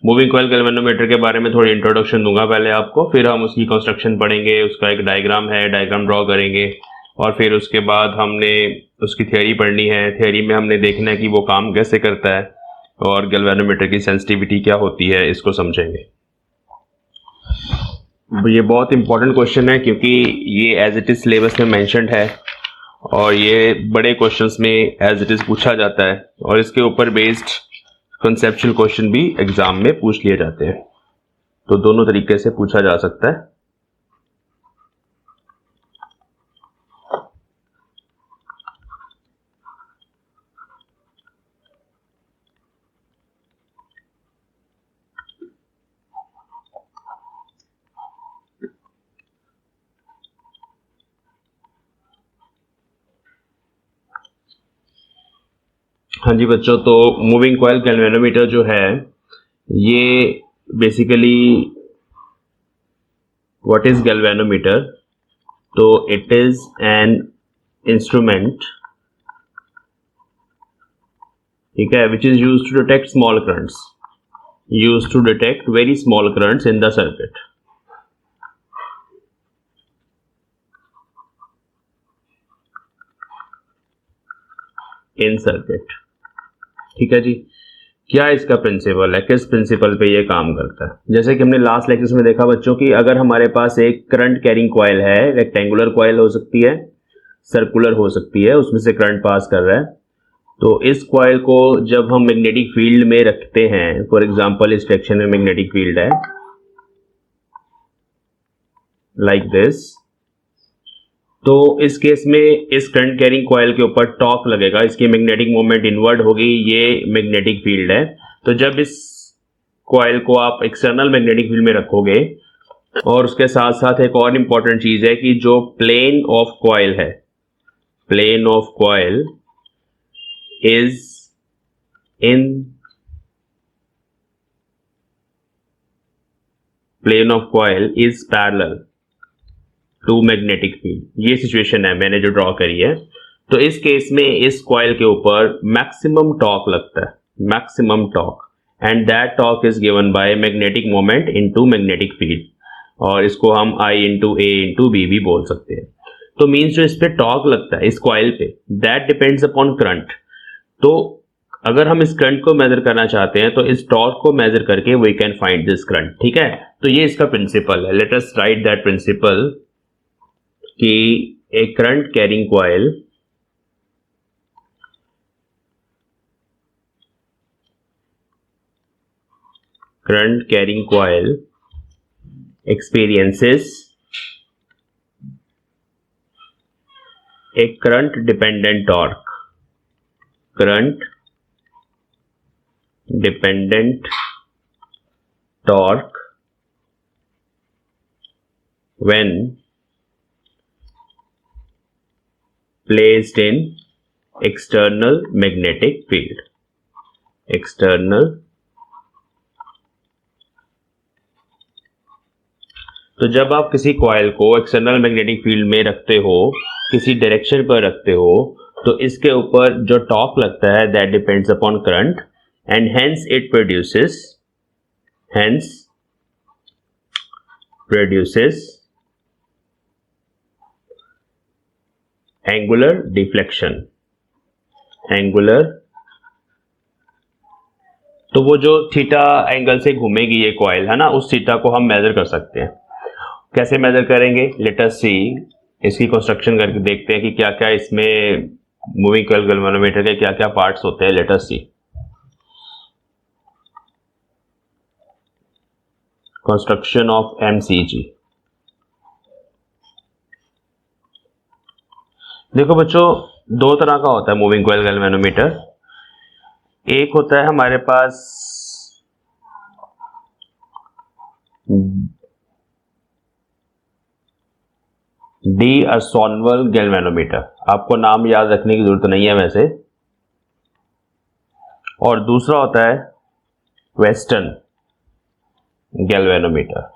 Moving coil galvanometer के बारे में थोड़ी इंट्रोडक्शन दूंगा पहले आपको, फिर हम उसकी कंस्ट्रक्शन पढ़ेंगे, उसका एक डायग्राम है, डायग्राम ड्रॉ करेंगे, और फिर उसके बाद हमने उसकी थ्योरी पढ़नी है। थ्योरी में हमने देखना है कि वो काम कैसे करता है और गैल्वेनोमीटर की सेंसिटिविटी क्या होती है, इसको समझेंगे। ये बहुत इंपॉर्टेंट क्वेश्चन है क्योंकि ये एज इट इज सिलेबस में मेंशन्ड है और ये बड़े क्वेश्चंस में एज इट इज पूछा जाता है और इसके ऊपर बेस्ड कंसेप्चुअल क्वेश्चन भी एग्जाम में पूछ लिए जाते हैं, तो दोनों तरीके से पूछा जा सकता है। हाँ जी बच्चों, तो मूविंग कॉइल गैल्वेनोमीटर जो है ये बेसिकली व्हाट इज गैल्वेनोमीटर, तो इट इज एन इंस्ट्रूमेंट, ठीक है, which is used to detect small currents, used to detect very small currents in the circuit. In circuit, ठीक है जी। क्या इसका प्रिंसिपल है, किस प्रिंसिपल पे ये काम करता है? जैसे कि हमने लास्ट लेक्चर्स में देखा बच्चों की, अगर हमारे पास एक करंट कैरिंग कॉइल है, रेक्टेंगुलर कॉइल हो सकती है, सर्कुलर हो सकती है, उसमें से करंट पास कर रहा है, तो इस कॉइल को जब हम मैग्नेटिक फील्ड में रखते हैं, फॉर एग्जांपल इस सेक्शन में मैग्नेटिक फील्ड है लाइक दिस, तो इस केस में इस करंट कैरिंग कॉइल के ऊपर टॉर्क लगेगा, इसकी मैग्नेटिक मोमेंट इनवर्ड होगी, ये मैग्नेटिक फील्ड है। तो जब इस कॉइल को आप एक्सटर्नल मैग्नेटिक फील्ड में रखोगे, और उसके साथ साथ एक और इंपॉर्टेंट चीज है कि जो प्लेन ऑफ कॉइल है, plane of coil is in plane of coil is parallel to magnetic field. ये सिचुएशन है मैंने जो ड्रॉ करी है। तो इस केस में इस कॉइल के ऊपर मैक्सिमम टॉर्क लगता है, maximum torque, and that torque is given by magnetic moment into magnetic field, और इसको हम I into A into B भी बोल सकते हैं। तो मीन्स जो इस पे टॉर्क लगता है इस कॉइल पे, दैट डिपेंड्स अपॉन करंट। तो अगर हम इस करंट को मेजर करना चाहते हैं तो इस टॉर्क को मेजर करके we can find this current, ठीक है। तो ये इसका प्रिंसिपल है। Let us write that principle कि a current carrying coil experiences a current dependent torque when placed in external magnetic field, तो जब आप किसी कॉइल को एक्सटर्नल मैग्नेटिक फील्ड में रखते हो, किसी डायरेक्शन पर रखते हो, तो इसके ऊपर जो टॉर्क लगता है that depends upon current, and hence it produces angular deflection. तो वो जो थीटा एंगल से घूमेगी ये कॉइल है ना, उस थीटा को हम मेजर कर सकते हैं। कैसे मेजर करेंगे? लेट अस सी, इसकी कंस्ट्रक्शन करके देखते हैं कि क्या क्या इसमें मूविंग कॉइल गैल्वेनोमीटर के क्या क्या पार्ट्स होते हैं। Let us see construction of MCG। देखो बच्चों, दो तरह का होता है मूविंग कॉइल गैल्वेनोमीटर। एक होता है हमारे पास डी अर्सोनवल गैल्वेनोमीटर, आपको नाम याद रखने की जरूरत नहीं है वैसे। और दूसरा होता है वेस्टर्न गैल्वेनोमीटर।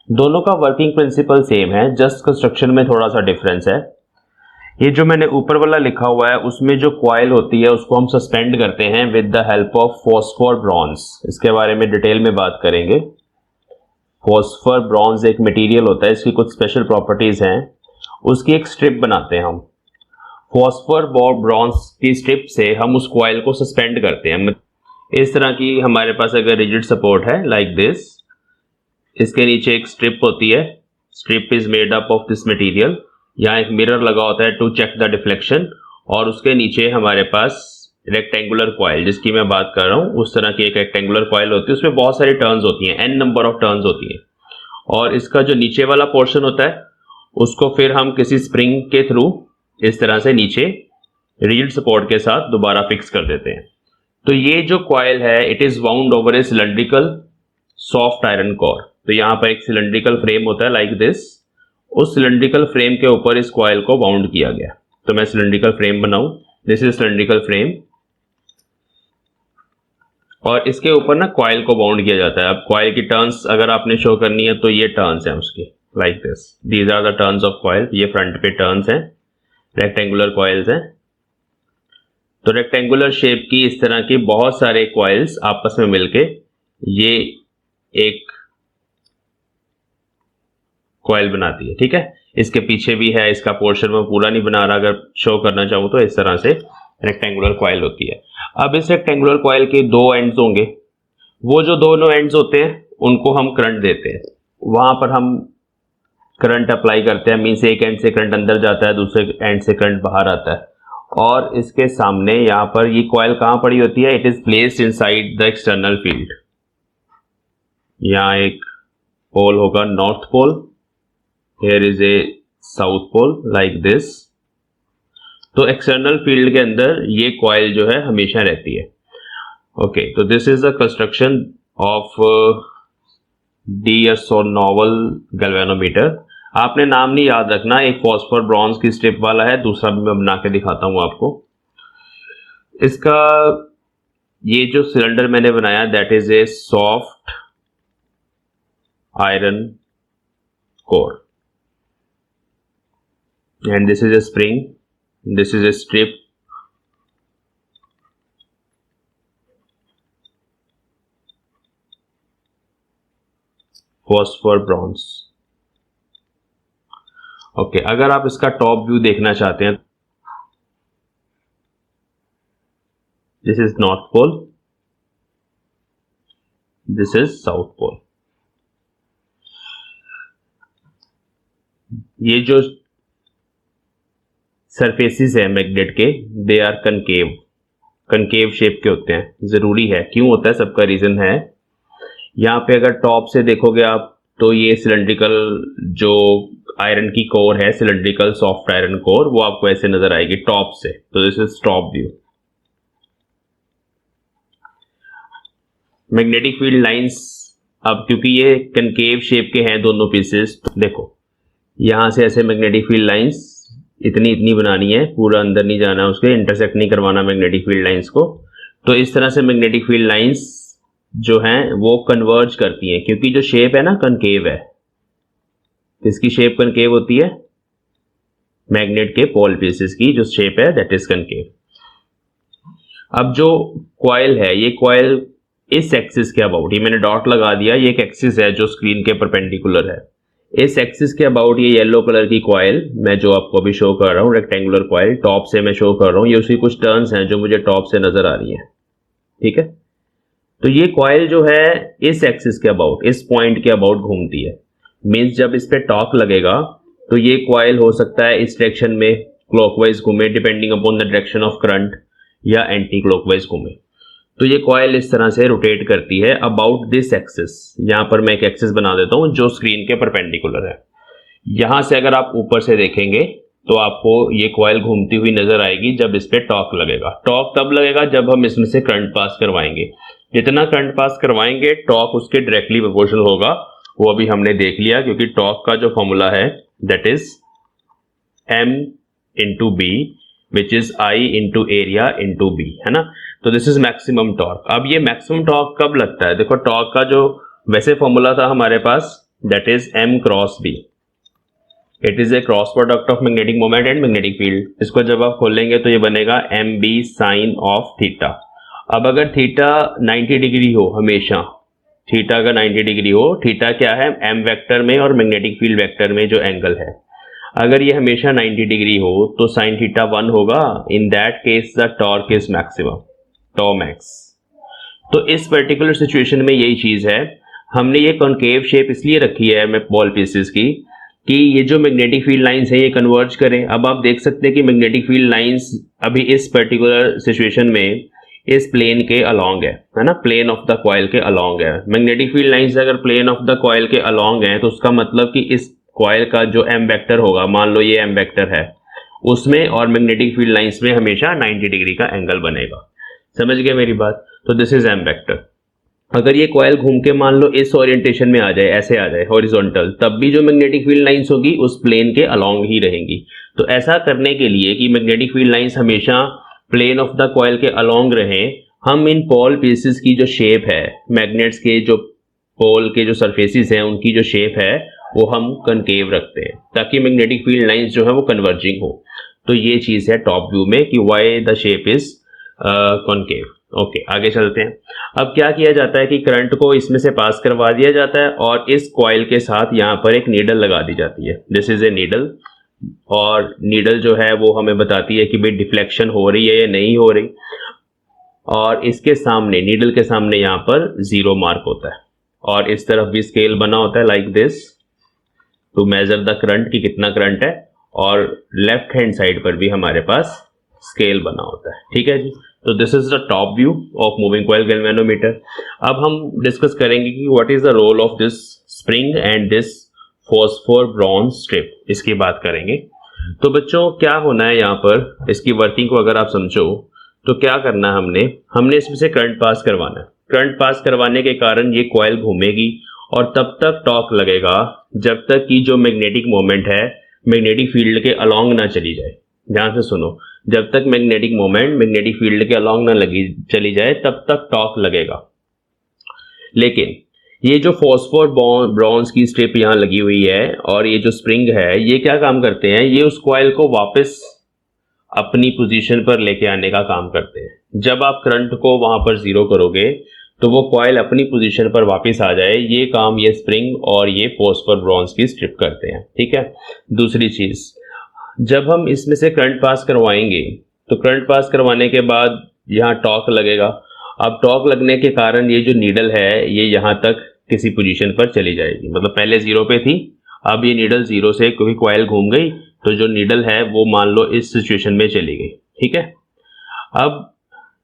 दोनों का वर्किंग प्रिंसिपल सेम है, जस्ट कंस्ट्रक्शन में थोड़ा सा डिफरेंस है। ये जो मैंने ऊपर वाला लिखा हुआ है उसमें जो कॉइल होती है उसको हम सस्पेंड करते हैं with the help of phosphor bronze. इसके बारे में डिटेल में बात करेंगे। फॉस्फोर ब्रॉन्ज एक मटेरियल होता है, इसकी कुछ स्पेशल प्रॉपर्टीज हैं, उसकी एक स्ट्रिप बनाते हैं हम। फॉस्फोर ब्रॉन्ज की स्ट्रिप से हम उस कॉइल को सस्पेंड करते हैं। इस तरह की हमारे पास अगर रिजिड सपोर्ट है लाइक दिस, इसके नीचे एक स्ट्रिप होती है, strip is made up of this material. यहाँ एक मिरर लगा होता है टू चेक द डिफ्लेक्शन, और उसके नीचे हमारे पास रेक्टेंगुलर कॉइल, जिसकी मैं बात कर रहा हूँ उस तरह की एक रेक्टेंगुलर कॉइल होती है, उसमें बहुत सारी टर्न्स होती हैं, n नंबर ऑफ टर्न्स होती हैं, और इसका जो नीचे वाला पोर्शन होता है उसको फिर हम किसी स्प्रिंग के थ्रू इस तरह से नीचे रिजिड सपोर्ट के साथ दोबारा फिक्स कर देते हैं। तो ये जो कॉइल है it is wound over A cylindrical soft iron core. तो यहाँ पर एक सिलेंड्रिकल फ्रेम होता है लाइक दिस, उस सिलेंड्रिकल फ्रेम के ऊपर इस कॉइल को बाउंड किया गया। तो मैं सिलेंड्रिकल फ्रेम बनाऊं, दिस इज सिलेंड्रिकल फ्रेम, और इसके ऊपर ना कॉइल को बाउंड किया जाता है। अब कॉइल की टर्न्स अगर आपने शो करनी है तो ये टर्न्स हैं उसकी like this, these are the turns of coil. ये फ्रंट पे टर्न्स हैं, रेक्टेंगुलर कॉइल्स हैं। तो रेक्टेंगुलर शेप की इस तरह की बहुत सारे कॉइल्स आपस में मिलके ये एक कॉइल बनाती है, ठीक है। इसके पीछे भी है, इसका पोर्शन में पूरा नहीं बना रहा, अगर शो करना चाहूं तो इस तरह से रेक्टेंगुलर कॉइल होती है। अब इस रेक्टेंगुलर कॉइल के दो एंड्स होंगे, वो जो दोनों एंड्स होते हैं उनको हम करंट देते हैं, वहां पर हम करंट अप्लाई करते हैं, मीन्स एक एंड से करंट अंदर जाता है, दूसरे एंड से करंट बाहर आता है। और इसके सामने यहाँ पर ये कॉइल कहां पड़ी होती है, it is placed inside the external field. यहाँ एक पोल होगा north pole, here is a south pole like this. तो एक्सटर्नल फील्ड के अंदर ये कॉइल जो है हमेशा रहती है। ओके, तो this is the construction of d'Arsonval galvanometer. आपने नाम नहीं याद रखना, एक फॉस्फोर ब्रॉन्ज की स्ट्रिप वाला है, दूसरा भी मैं बना के दिखाता हूं आपको। इसका ये जो सिलेंडर मैंने बनाया that is A soft iron core, and this is a spring, this is a strip, phosphor bronze। Okay, अगर आप इसका टॉप व्यू देखना चाहते हैं, this is north pole, this is south pole. ये जो सरफेसिस है मैग्नेट के, they are concave, concave shape के होते हैं। जरूरी है, क्यों होता है सबका रीजन है। यहाँ पे अगर टॉप से देखोगे आप तो ये सिलेंड्रिकल जो आयरन की कोर है, सिलेंड्रिकल सॉफ्ट आयरन कोर, वो आपको ऐसे नजर आएगी टॉप से। तो this is top view. Magnetic field lines, अब क्योंकि ये कनकेव शेप के हैं दोनों पीसेस, तो देखो यहां से ऐसे मैग्नेटिक फील्ड लाइंस इतनी बनानी है, पूरा अंदर नहीं जाना, उसके इंटरसेक्ट नहीं करवाना मैग्नेटिक फील्ड लाइंस को। तो इस तरह से मैग्नेटिक फील्ड लाइंस जो हैं वो कन्वर्ज करती हैं, क्योंकि जो शेप है ना कनकेव है, इसकी शेप कनकेव होती है, मैग्नेट के पोल पीसेस की जो शेप है दैट इज कनकेव। अब जो कॉइल है, ये कॉइल इस एक्सिस के अबाउट, ये मैंने डॉट लगा दिया, ये एक एक्सिस है जो स्क्रीन के परपेंडिकुलर है। इस एक्सिस के अबाउट ये येलो कलर की कॉइल मैं जो आपको अभी शो कर रहा हूँ, रेक्टेंगुलर कॉइल टॉप से मैं शो कर रहा हूँ, ये उसकी कुछ टर्न्स हैं जो मुझे टॉप से नजर आ रही हैं, ठीक है। तो ये कॉइल जो है इस एक्सिस के अबाउट, इस पॉइंट के अबाउट घूमती है, मीन्स जब इस पे टॉर्क लगेगा तो ये कॉइल हो सकता है इस डायरेक्शन में क्लॉकवाइज घूमे depending upon the direction of current, या एंटी क्लॉकवाइज घूमे। तो ये कॉइल इस तरह से रोटेट करती है अबाउट दिस एक्सिस। यहां पर मैं एक एक्सिस बना देता हूं जो स्क्रीन के परपेंडिकुलर है। यहां से अगर आप ऊपर से देखेंगे तो आपको ये कॉइल घूमती हुई नजर आएगी जब इस पे टॉर्क लगेगा। टॉर्क तब लगेगा जब हम इसमें से करंट पास करवाएंगे, जितना करंट पास करवाएंगे टॉर्क उसके डायरेक्टली प्रोपोर्शनल होगा। वो अभी हमने देख लिया, क्योंकि टॉर्क का जो फॉर्मूला है that is m into B which is I into area into B, है ना। तो दिस इज मैक्सिमम टॉर्क। अब ये मैक्सिमम टॉर्क कब लगता है, देखो टॉर्क का जो वैसे फॉर्मूला था हमारे पास that is m cross B, it is a cross product of magnetic moment and magnetic field. इसको जब आप खोलेंगे तो ये बनेगा M B sine of theta. अब अगर थीटा 90 डिग्री हो, हमेशा थीटा का 90 डिग्री हो, थीटा क्या है एम वेक्टर में और मैग्नेटिक फील्ड वेक्टर में जो एंगल है, अगर ये हमेशा 90 डिग्री हो तो साइन थीटा 1 होगा। In that case the torque is maximum, tau max. तो इस पर्टिकुलर सिचुएशन में यही चीज है। हमने ये कॉन्केव शेप इसलिए रखी है मैं बॉल पीसेस की कि ये जो मैग्नेटिक फील्ड लाइंस है ये कन्वर्ज करें। अब आप देख सकते हैं कि मैग्नेटिक फील्ड लाइंस अभी इस पर्टिकुलर सिचुएशन में इस प्लेन के अलोंग है ना, प्लेन ऑफ द कॉइल के अलोंग है। मैग्नेटिक फील्ड लाइंस अगर प्लेन ऑफ द कॉइल के अलोंग है तो उसका मतलब कि इस कॉइल का जो एम वेक्टर होगा, मान लो ये एम वेक्टर है, उसमें और मैग्नेटिक फील्ड लाइंस में हमेशा 90 डिग्री का एंगल बनेगा। समझ गए मेरी बात? तो दिस इज एम वेक्टर। अगर ये कॉइल घूम के मान लो इस ओरिएंटेशन में आ जाए, ऐसे आ जाए हॉरिजॉन्टल, तब भी जो मैग्नेटिक फील्ड लाइंस होगी उस प्लेन के अलोंग ही रहेंगी। तो ऐसा करने के लिए कि मैग्नेटिक फील्ड लाइंस हमेशा प्लेन ऑफ द कॉइल के अलोंग रहें, हम इन पोल पीसेस की जो शेप है, मैग्नेट्स के जो पोल के जो सरफेसेस हैं उनकी जो शेप है वो हम कनकेव रखते हैं ताकि मैग्नेटिक फील्ड लाइंस जो है वो कन्वर्जिंग हो। तो ये चीज है टॉप व्यू में कि why the shape is concave. Okay, आगे चलते हैं। अब क्या किया जाता है कि करंट को इसमें से पास करवा दिया जाता है और इस कॉइल के साथ यहाँ पर एक नीडल लगा दी जाती है। दिस इज ए नीडल, और नीडल जो है वो हमें बताती है कि भाई डिफ्लेक्शन हो रही है या नहीं हो रही। और इसके सामने, नीडल के सामने यहाँ पर 0 मार्क होता है और इस तरफ भी स्केल बना होता है like this to measure the current कि कितना करंट है, और लेफ्ट हैंड साइड पर भी हमारे पास स्केल बना होता है। ठीक है जी। तो this is the top view of moving coil galvanometer. अब हम डिस्कस करेंगे कि what is the role of this spring and this phosphor bronze strip, इसकी बात करेंगे। तो बच्चों क्या होना है यहाँ पर, इसकी वर्किंग को अगर आप समझो तो क्या करना है, हमने इसमें से करंट पास करवाना है। करंट पास करवाने के कारण ये कॉइल घूमेगी और तब तक टॉर्क लगेगा जब तक कि जो मैग्नेटिक मोमेंट है मैग्नेटिक फील्ड के अलोंग ना चली जाए। ध्यान से सुनो, जब तक मैग्नेटिक मोमेंट मैग्नेटिक फील्ड के अलोंग ना चली जाए तब तक टॉर्क लगेगा। लेकिन ये जो फॉस्फोर ब्रॉन्ज की स्ट्रिप यहाँ लगी हुई है और ये जो स्प्रिंग है, ये क्या काम करते हैं, ये उस कॉइल को वापस अपनी पोजीशन पर लेके आने का काम करते हैं। जब आप करंट को वहां पर 0 करोगे तो वो कॉइल अपनी पोजीशन पर वापस आ जाए, ये काम ये स्प्रिंग और ये फॉस्फोर ब्रॉन्ज की स्ट्रिप करते हैं। ठीक है। दूसरी चीज, जब हम इसमें से करंट पास करवाएंगे तो करंट पास करवाने के बाद यहाँ टॉर्क लगेगा। अब टॉर्क लगने के कारण ये जो नीडल है ये यहाँ तक किसी पोजीशन पर चली जाएगी, मतलब पहले 0 पे थी, अब ये नीडल 0 से, क्योंकि कॉइल घूम गई तो जो नीडल है वो मान लो इस सिचुएशन में चली गई। ठीक है। अब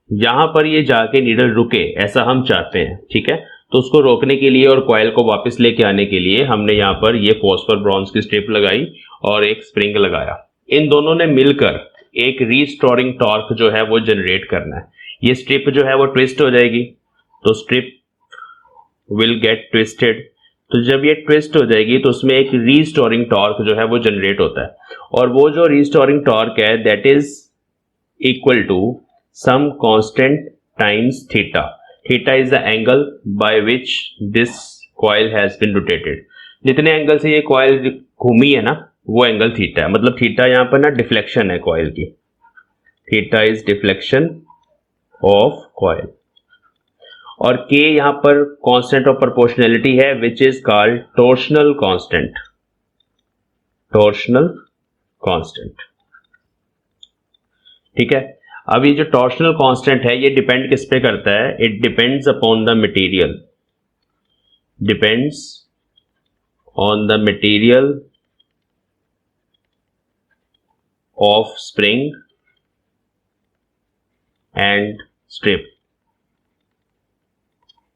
यहां पर ये जाके नीडल रुके, ऐसा हम चाहते हैं। ठीक है। तो उसको रोकने के लिए और कॉइल को वापस लेके आने के लिए हमने यहाँ पर ये फॉस्फोर ब्रॉन्ज की स्ट्रिप लगाई और एक स्प्रिंग लगाया। इन दोनों ने मिलकर एक रीस्टोरिंग टॉर्क जो है वो जनरेट करना है। ये स्ट्रिप जो है वो ट्विस्ट हो जाएगी, तो स्ट्रिप विल गेट ट्विस्टेड। तो जब ये ट्विस्ट हो जाएगी तो उसमें एक रीस्टोरिंग टॉर्क जो है वो जनरेट होता है, और वो जो रीस्टोरिंग टॉर्क है that is equal to some constant times theta. Theta is the angle by which this coil has been rotated. जितने एंगल से ये कॉइल घूमी है ना वो एंगल थीटा है। मतलब थीटा यहाँ पर ना डिफ्लेक्शन है कॉइल की, theta is deflection of coil, और k यहां पर कांस्टेंट ऑफ प्रोपोर्शनैलिटी है which is called torsional constant. Torsional constant. ठीक है। अब ये जो टॉर्शनल कांस्टेंट है ये डिपेंड किस पे करता है, it depends upon the material, depends on the material of spring and strip.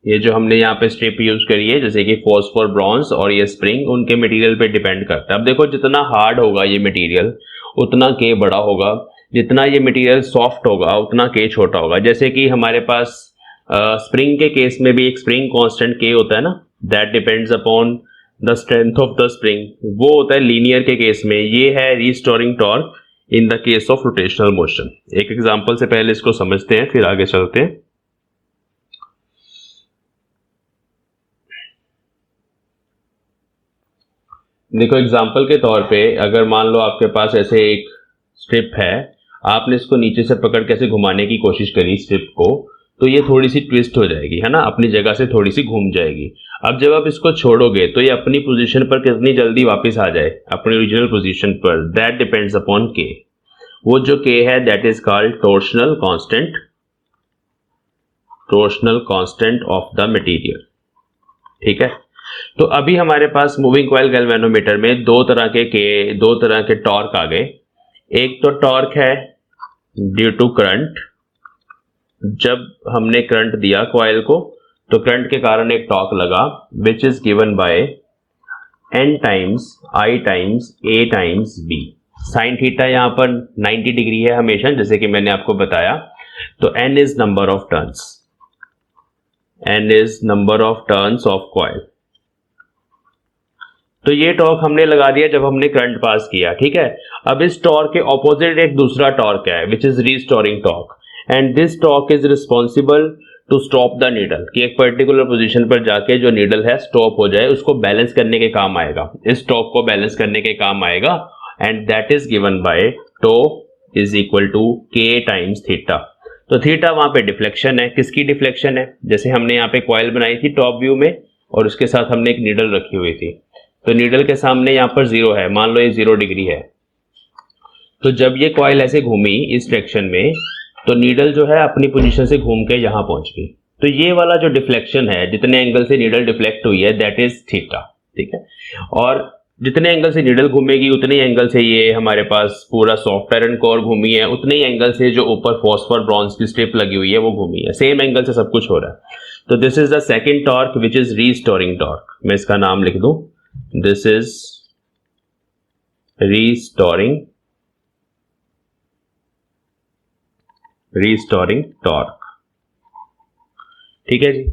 ये जो हमने यहाँ पे स्ट्रिप यूज करी है जैसे कि फॉस्फोर ब्रॉन्ज और ये स्प्रिंग, उनके मटेरियल पे डिपेंड करता है। अब देखो जितना हार्ड होगा ये मटेरियल उतना के बड़ा होगा, जितना ये मटेरियल सॉफ्ट होगा उतना के छोटा होगा। जैसे कि हमारे पास स्प्रिंग के केस में भी एक स्प्रिंग कांस्टेंट के होता है ना, that depends upon the strength of the spring, वो होता है लीनियर के केस में। ये है restoring torque in the case of rotational motion. एक एग्जांपल से पहले इसको समझते हैं फिर आगे चलते हैं। देखो एग्जाम्पल के तौर पे अगर मान लो आपके पास ऐसे एक स्ट्रिप है, आपने इसको नीचे से पकड़ के ऐसे घुमाने की कोशिश करी स्ट्रिप को, तो ये थोड़ी सी ट्विस्ट हो जाएगी, है ना, अपनी जगह से थोड़ी सी घूम जाएगी। अब जब आप इसको छोड़ोगे तो ये अपनी पोजीशन पर कितनी जल्दी वापस आ जाए, अपनी ओरिजिनल पोजीशन पर, दैट डिपेंड्स अपॉन के। वो जो के है that is called torsional constant, torsional constant of the material. ठीक है, तो अभी हमारे पास मूविंग कॉइल गैल्वेनोमीटर में दो तरह के टॉर्क आ गए। एक तो टॉर्क है ड्यू टू करंट, जब हमने करंट दिया कॉइल को तो करंट के कारण एक टॉर्क लगा, which is given bye n times i times a times b। Sine theta यहां पर 90 डिग्री है हमेशा, जैसे कि मैंने आपको बताया। तो n is number of turns, n is number of turns of coil. तो ये टॉर्क हमने लगा दिया जब हमने करंट पास किया। ठीक है, अब इस टॉर्क के ऑपोजिट एक दूसरा टॉर्क है which is restoring torque, and this torque is responsible to stop the needle, कि एक पर्टिकुलर पोजीशन पर जाके जो नीडल है स्टॉप हो जाए, उसको बैलेंस करने के काम आएगा, इस टॉर्क को बैलेंस करने के काम आएगा, and that is given by tau is equal to K times theta. तो थीटा वहां पे डिफ्लेक्शन है, किसकी डिफ्लेक्शन है, जैसे हमने यहाँ पे कॉइल बनाई थी टॉप व्यू में और उसके साथ हमने एक नीडल रखी हुई थी, तो नीडल के सामने यहाँ पर 0 है, मान लो ये 0 डिग्री है। तो जब ये कॉइल ऐसे घूमी इस डायरेक्शन में, तो नीडल जो है अपनी पोजीशन से घूम के यहां पहुंच गई। तो ये वाला जो डिफ्लेक्शन है, जितने एंगल से नीडल डिफ्लेक्ट हुई है, दैट इज थीटा। ठीक है, और जितने एंगल से नीडल घूमेगी उतने ही एंगल से ये हमारे पास पूरा सॉफ्ट आयरन कोर घूमी है, उतने ही एंगल से जो ऊपर फॉस्फोर ब्रॉन्ज की स्ट्रिप लगी हुई है वो घूमी है, सेम एंगल से सब कुछ हो रहा है। तो this is the second torque which is restoring torque. मैं इसका नाम लिख दूं, दिस इज रीस्टोरिंग टॉर्क। ठीक है जी,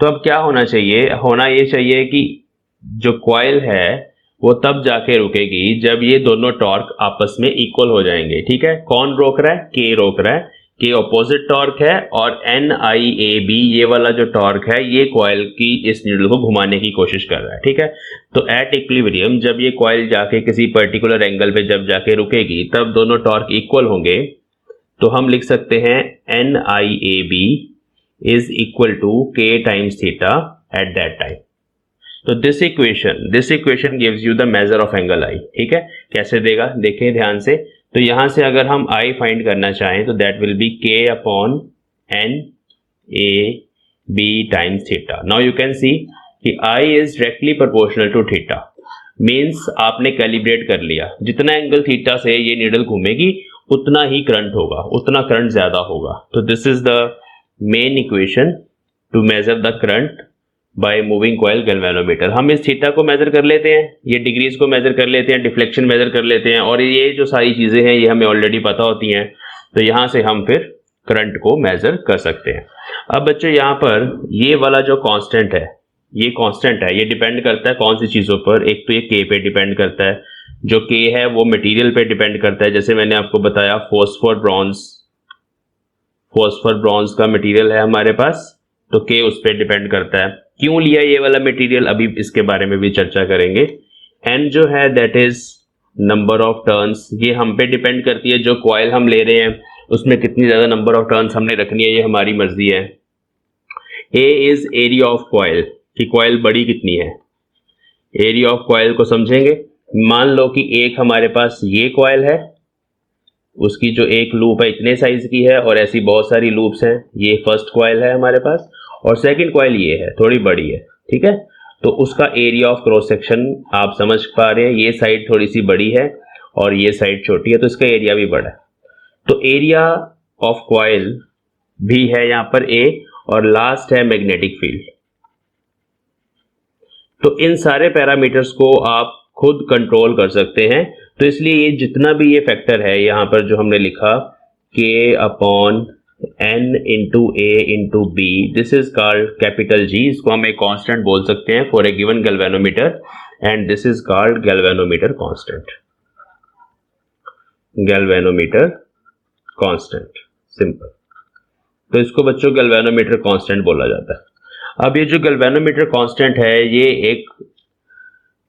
तो अब क्या होना चाहिए, होना ये चाहिए कि जो कॉइल है वो तब जाके रुकेगी जब ये दोनों टॉर्क आपस में इक्वल हो जाएंगे। ठीक है, कौन रोक रहा है, के रोक रहा है, के ऑपोजिट टॉर्क है, और NIAB ये वाला जो टॉर्क है ये कॉइल की इस नीडल को घुमाने की कोशिश कर रहा है। ठीक है, तो एट इक्विलिब्रियम जब ये कॉइल जाके किसी पर्टिकुलर एंगल पे जब जाके रुकेगी तब दोनों टॉर्क इक्वल होंगे, तो हम लिख सकते हैं NIAB is equal to K times theta at that time. तो this equation gives you the measure of angle I। ठीक है, कैसे देगा, देखें ध्यान से। तो यहां से अगर हम I फाइंड करना चाहें तो that will be K upon NAB times theta. Now you can see कि I is directly proportional to theta, means आपने कैलिब्रेट कर लिया, जितना एंगल थीटा से ये नीडल घूमेगी उतना ही करंट होगा, उतना करंट ज्यादा होगा। तो this is the main equation two measure the current by moving coil galvanometer. हम इस थीटा को मेजर कर लेते हैं, ये डिग्रीज को मेजर कर लेते हैं, डिफ्लेक्शन मेजर कर लेते हैं, और ये जो सारी चीजें हैं ये हमें ऑलरेडी पता होती हैं। तो यहां से हम फिर करंट को मेजर कर सकते हैं। अब बच्चों यहाँ पर ये वाला जो कांस्टेंट है, ये कांस्टेंट है, ये डिपेंड करता है कौन सी चीजों पर, एक तो ये के पे डिपेंड करता है, जो के है वो मटेरियल पे डिपेंड करता है। जैसे मैंने आपको बताया फॉस्फोर ब्रॉन्ज का मटेरियल है हमारे पास, तो के उस पर डिपेंड करता है। क्यों लिया ये वाला मटेरियल, अभी इसके बारे में भी चर्चा करेंगे। एन जो है that is number of turns, ये हम पे डिपेंड करती है, जो कॉइल हम ले रहे हैं उसमें कितनी ज्यादा नंबर ऑफ टर्न्स हमने रखनी है, ये हमारी मर्जी है। ए इज एरिया ऑफ कॉइल, कि कॉइल बड़ी कितनी है, एरिया ऑफ कॉइल को समझेंगे। मान लो कि एक हमारे पास ये कॉइल है, उसकी जो एक लूप है इतने साइज की है और ऐसी बहुत सारी लूप्स हैं, ये फर्स्ट कॉइल है हमारे पास, और सेकंड कॉइल ये है, थोड़ी बड़ी है। ठीक है, तो उसका एरिया ऑफ क्रॉस सेक्शन आप समझ पा रहे हैं, ये साइड थोड़ी सी बड़ी है और ये साइड छोटी है, तो इसका एरिया भी बड़ा है। तो एरिया ऑफ कॉइल भी है यहाँ पर ए, और लास्ट है मैग्नेटिक फील्ड। तो इन सारे पैरामीटर्स को आप खुद कंट्रोल कर सकते हैं। तो इसलिए ये जितना भी ये फैक्टर है यहाँ पर जो हमने लिखा K upon N into A into B, this is called capital G, इसको हम एक कांस्टेंट बोल सकते हैं for a given galvanometer, and this is called galvanometer constant, galvanometer constant, simple. तो इसको बच्चों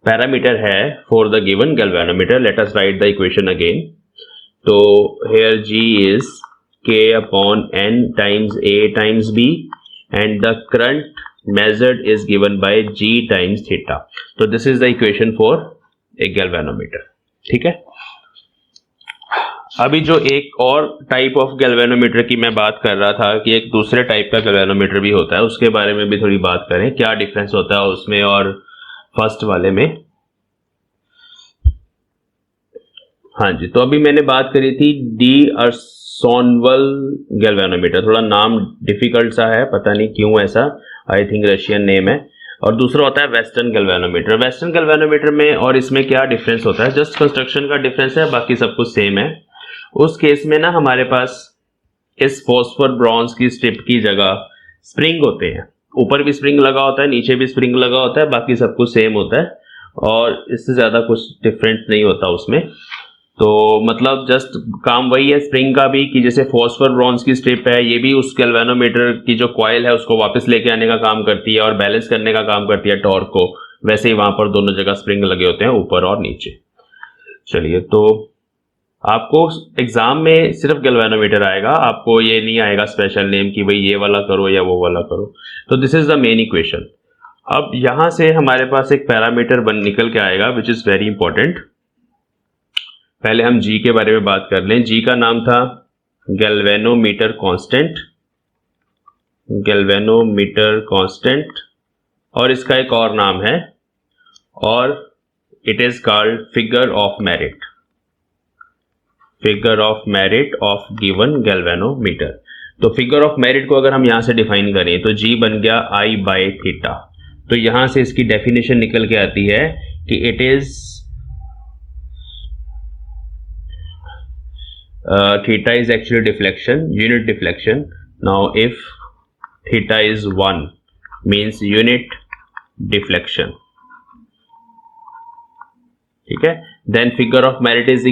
पैरामीटर है for the given galvanometer. Late us write the equation again. तो here G is K upon N times A times B and the current measured is given by G times theta. So this is the equation for a galvanometer. ठीक है. अभी जो एक और type of galvanometer की मैं बात कर रहा था कि एक दूसरे टाइप का गैल्वेनोमीटर भी होता है, उसके बारे में भी थोड़ी बात करें. क्या डिफरेंस होता है उसमें और फर्स्ट वाले में. हाँ जी, तो अभी मैंने बात करी थी डी अर्सोनवल गैल्वेनोमीटर. थोड़ा नाम डिफिकल्ट सा है, पता नहीं क्यों ऐसा, आई थिंक रशियन नेम है. और दूसरा होता है वेस्टर्न गैल्वेनोमीटर. वेस्टर्न गैल्वेनोमीटर में और इसमें क्या डिफरेंस होता है, जस्ट कंस्ट्रक्शन का डिफरेंस है, बाकी सब कुछ सेम है. उस केस में ना हमारे पास इस फॉस्फर ब्रॉन्ज की स्ट्रिप की जगह स्प्रिंग होते हैं. ऊपर भी स्प्रिंग लगा होता है, नीचे भी स्प्रिंग लगा होता है, बाकी सब कुछ सेम होता है और इससे ज्यादा कुछ डिफरेंट नहीं होता उसमें. तो मतलब जस्ट काम वही है स्प्रिंग का भी कि जैसे फॉस्फर ब्रॉन्ज की स्ट्रिप है, ये भी उस गैल्वेनोमीटर की जो कॉइल है उसको वापस लेके आने का काम करती है और बैलेंस करने का काम करती है टॉर्क को. वैसे ही वहां पर दोनों जगह स्प्रिंग लगे होते हैं, ऊपर और नीचे. चलिए, तो आपको एग्जाम में सिर्फ गैल्वेनोमीटर आएगा, आपको ये नहीं आएगा स्पेशल नेम कि भाई ये वाला करो या वो वाला करो. तो this is the main equation. अब यहां से हमारे पास एक पैरामीटर निकल के आएगा विच इज वेरी इंपॉर्टेंट. पहले हम जी के बारे में बात कर लें. जी का नाम था गैल्वेनोमीटर कांस्टेंट. गैल्वेनोमीटर कांस्टेंट और इसका एक और नाम है और it is called figure of merit. Figure of merit of given galvanometer. तो फिगर ऑफ मेरिट को अगर हम यहां से डिफाइन करें तो जी बन गया आई बाय थीटा. तो यहां से इसकी डेफिनेशन निकल के आती है कि it is theta is actually deflection, unit deflection. Now if theta is 1 means unit deflection. ठीक है. Then figure of merit is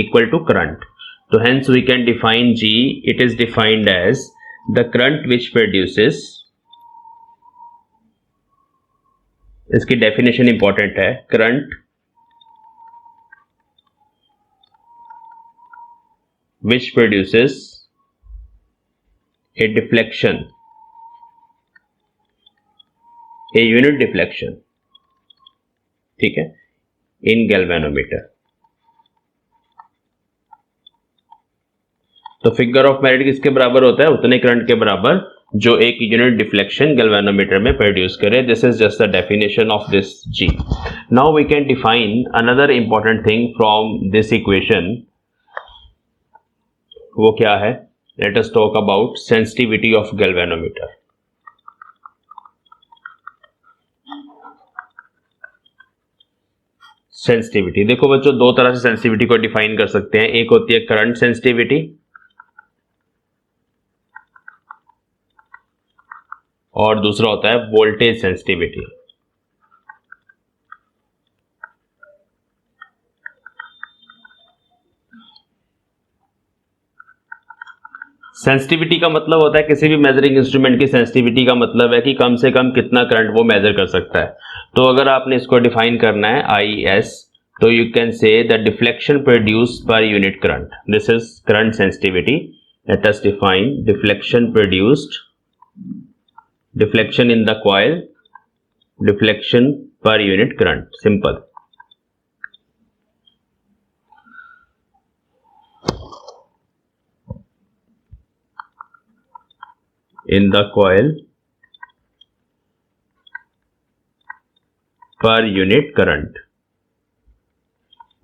equal to current. So hence we can define G. It is defined as the current which produces. इसकी definition important है. current which produces a deflection, a unit deflection. ठीक है, in galvanometer. तो figure of merit किसके बराबर होता है, उतने करंट के बराबर जो एक यूनिट डिफ्लेक्शन गैल्वेनोमीटर में प्रोड्यूस करे. This is just the definition of this G. Now we can define another important thing from this equation. वो क्या है, let us talk about sensitivity of galvanometer. Sensitivity देखो बच्चों, दो तरह से सेंसिटिविटी को डिफाइन कर सकते हैं. एक होती है करंट सेंसिटिविटी और दूसरा होता है वोल्टेज सेंसिटिविटी. सेंसिटिविटी का मतलब होता है किसी भी मेजरिंग इंस्ट्रूमेंट की सेंसिटिविटी का मतलब है कि कम से कम कितना करंट वो मेजर कर सकता है. तो अगर आपने इसको डिफाइन करना है IS, तो you can say the deflection produce पर unit current. This is current sensitivity. Let us define deflection produced, deflection in the coil, deflection पर unit current. Simple. in the coil per unit current.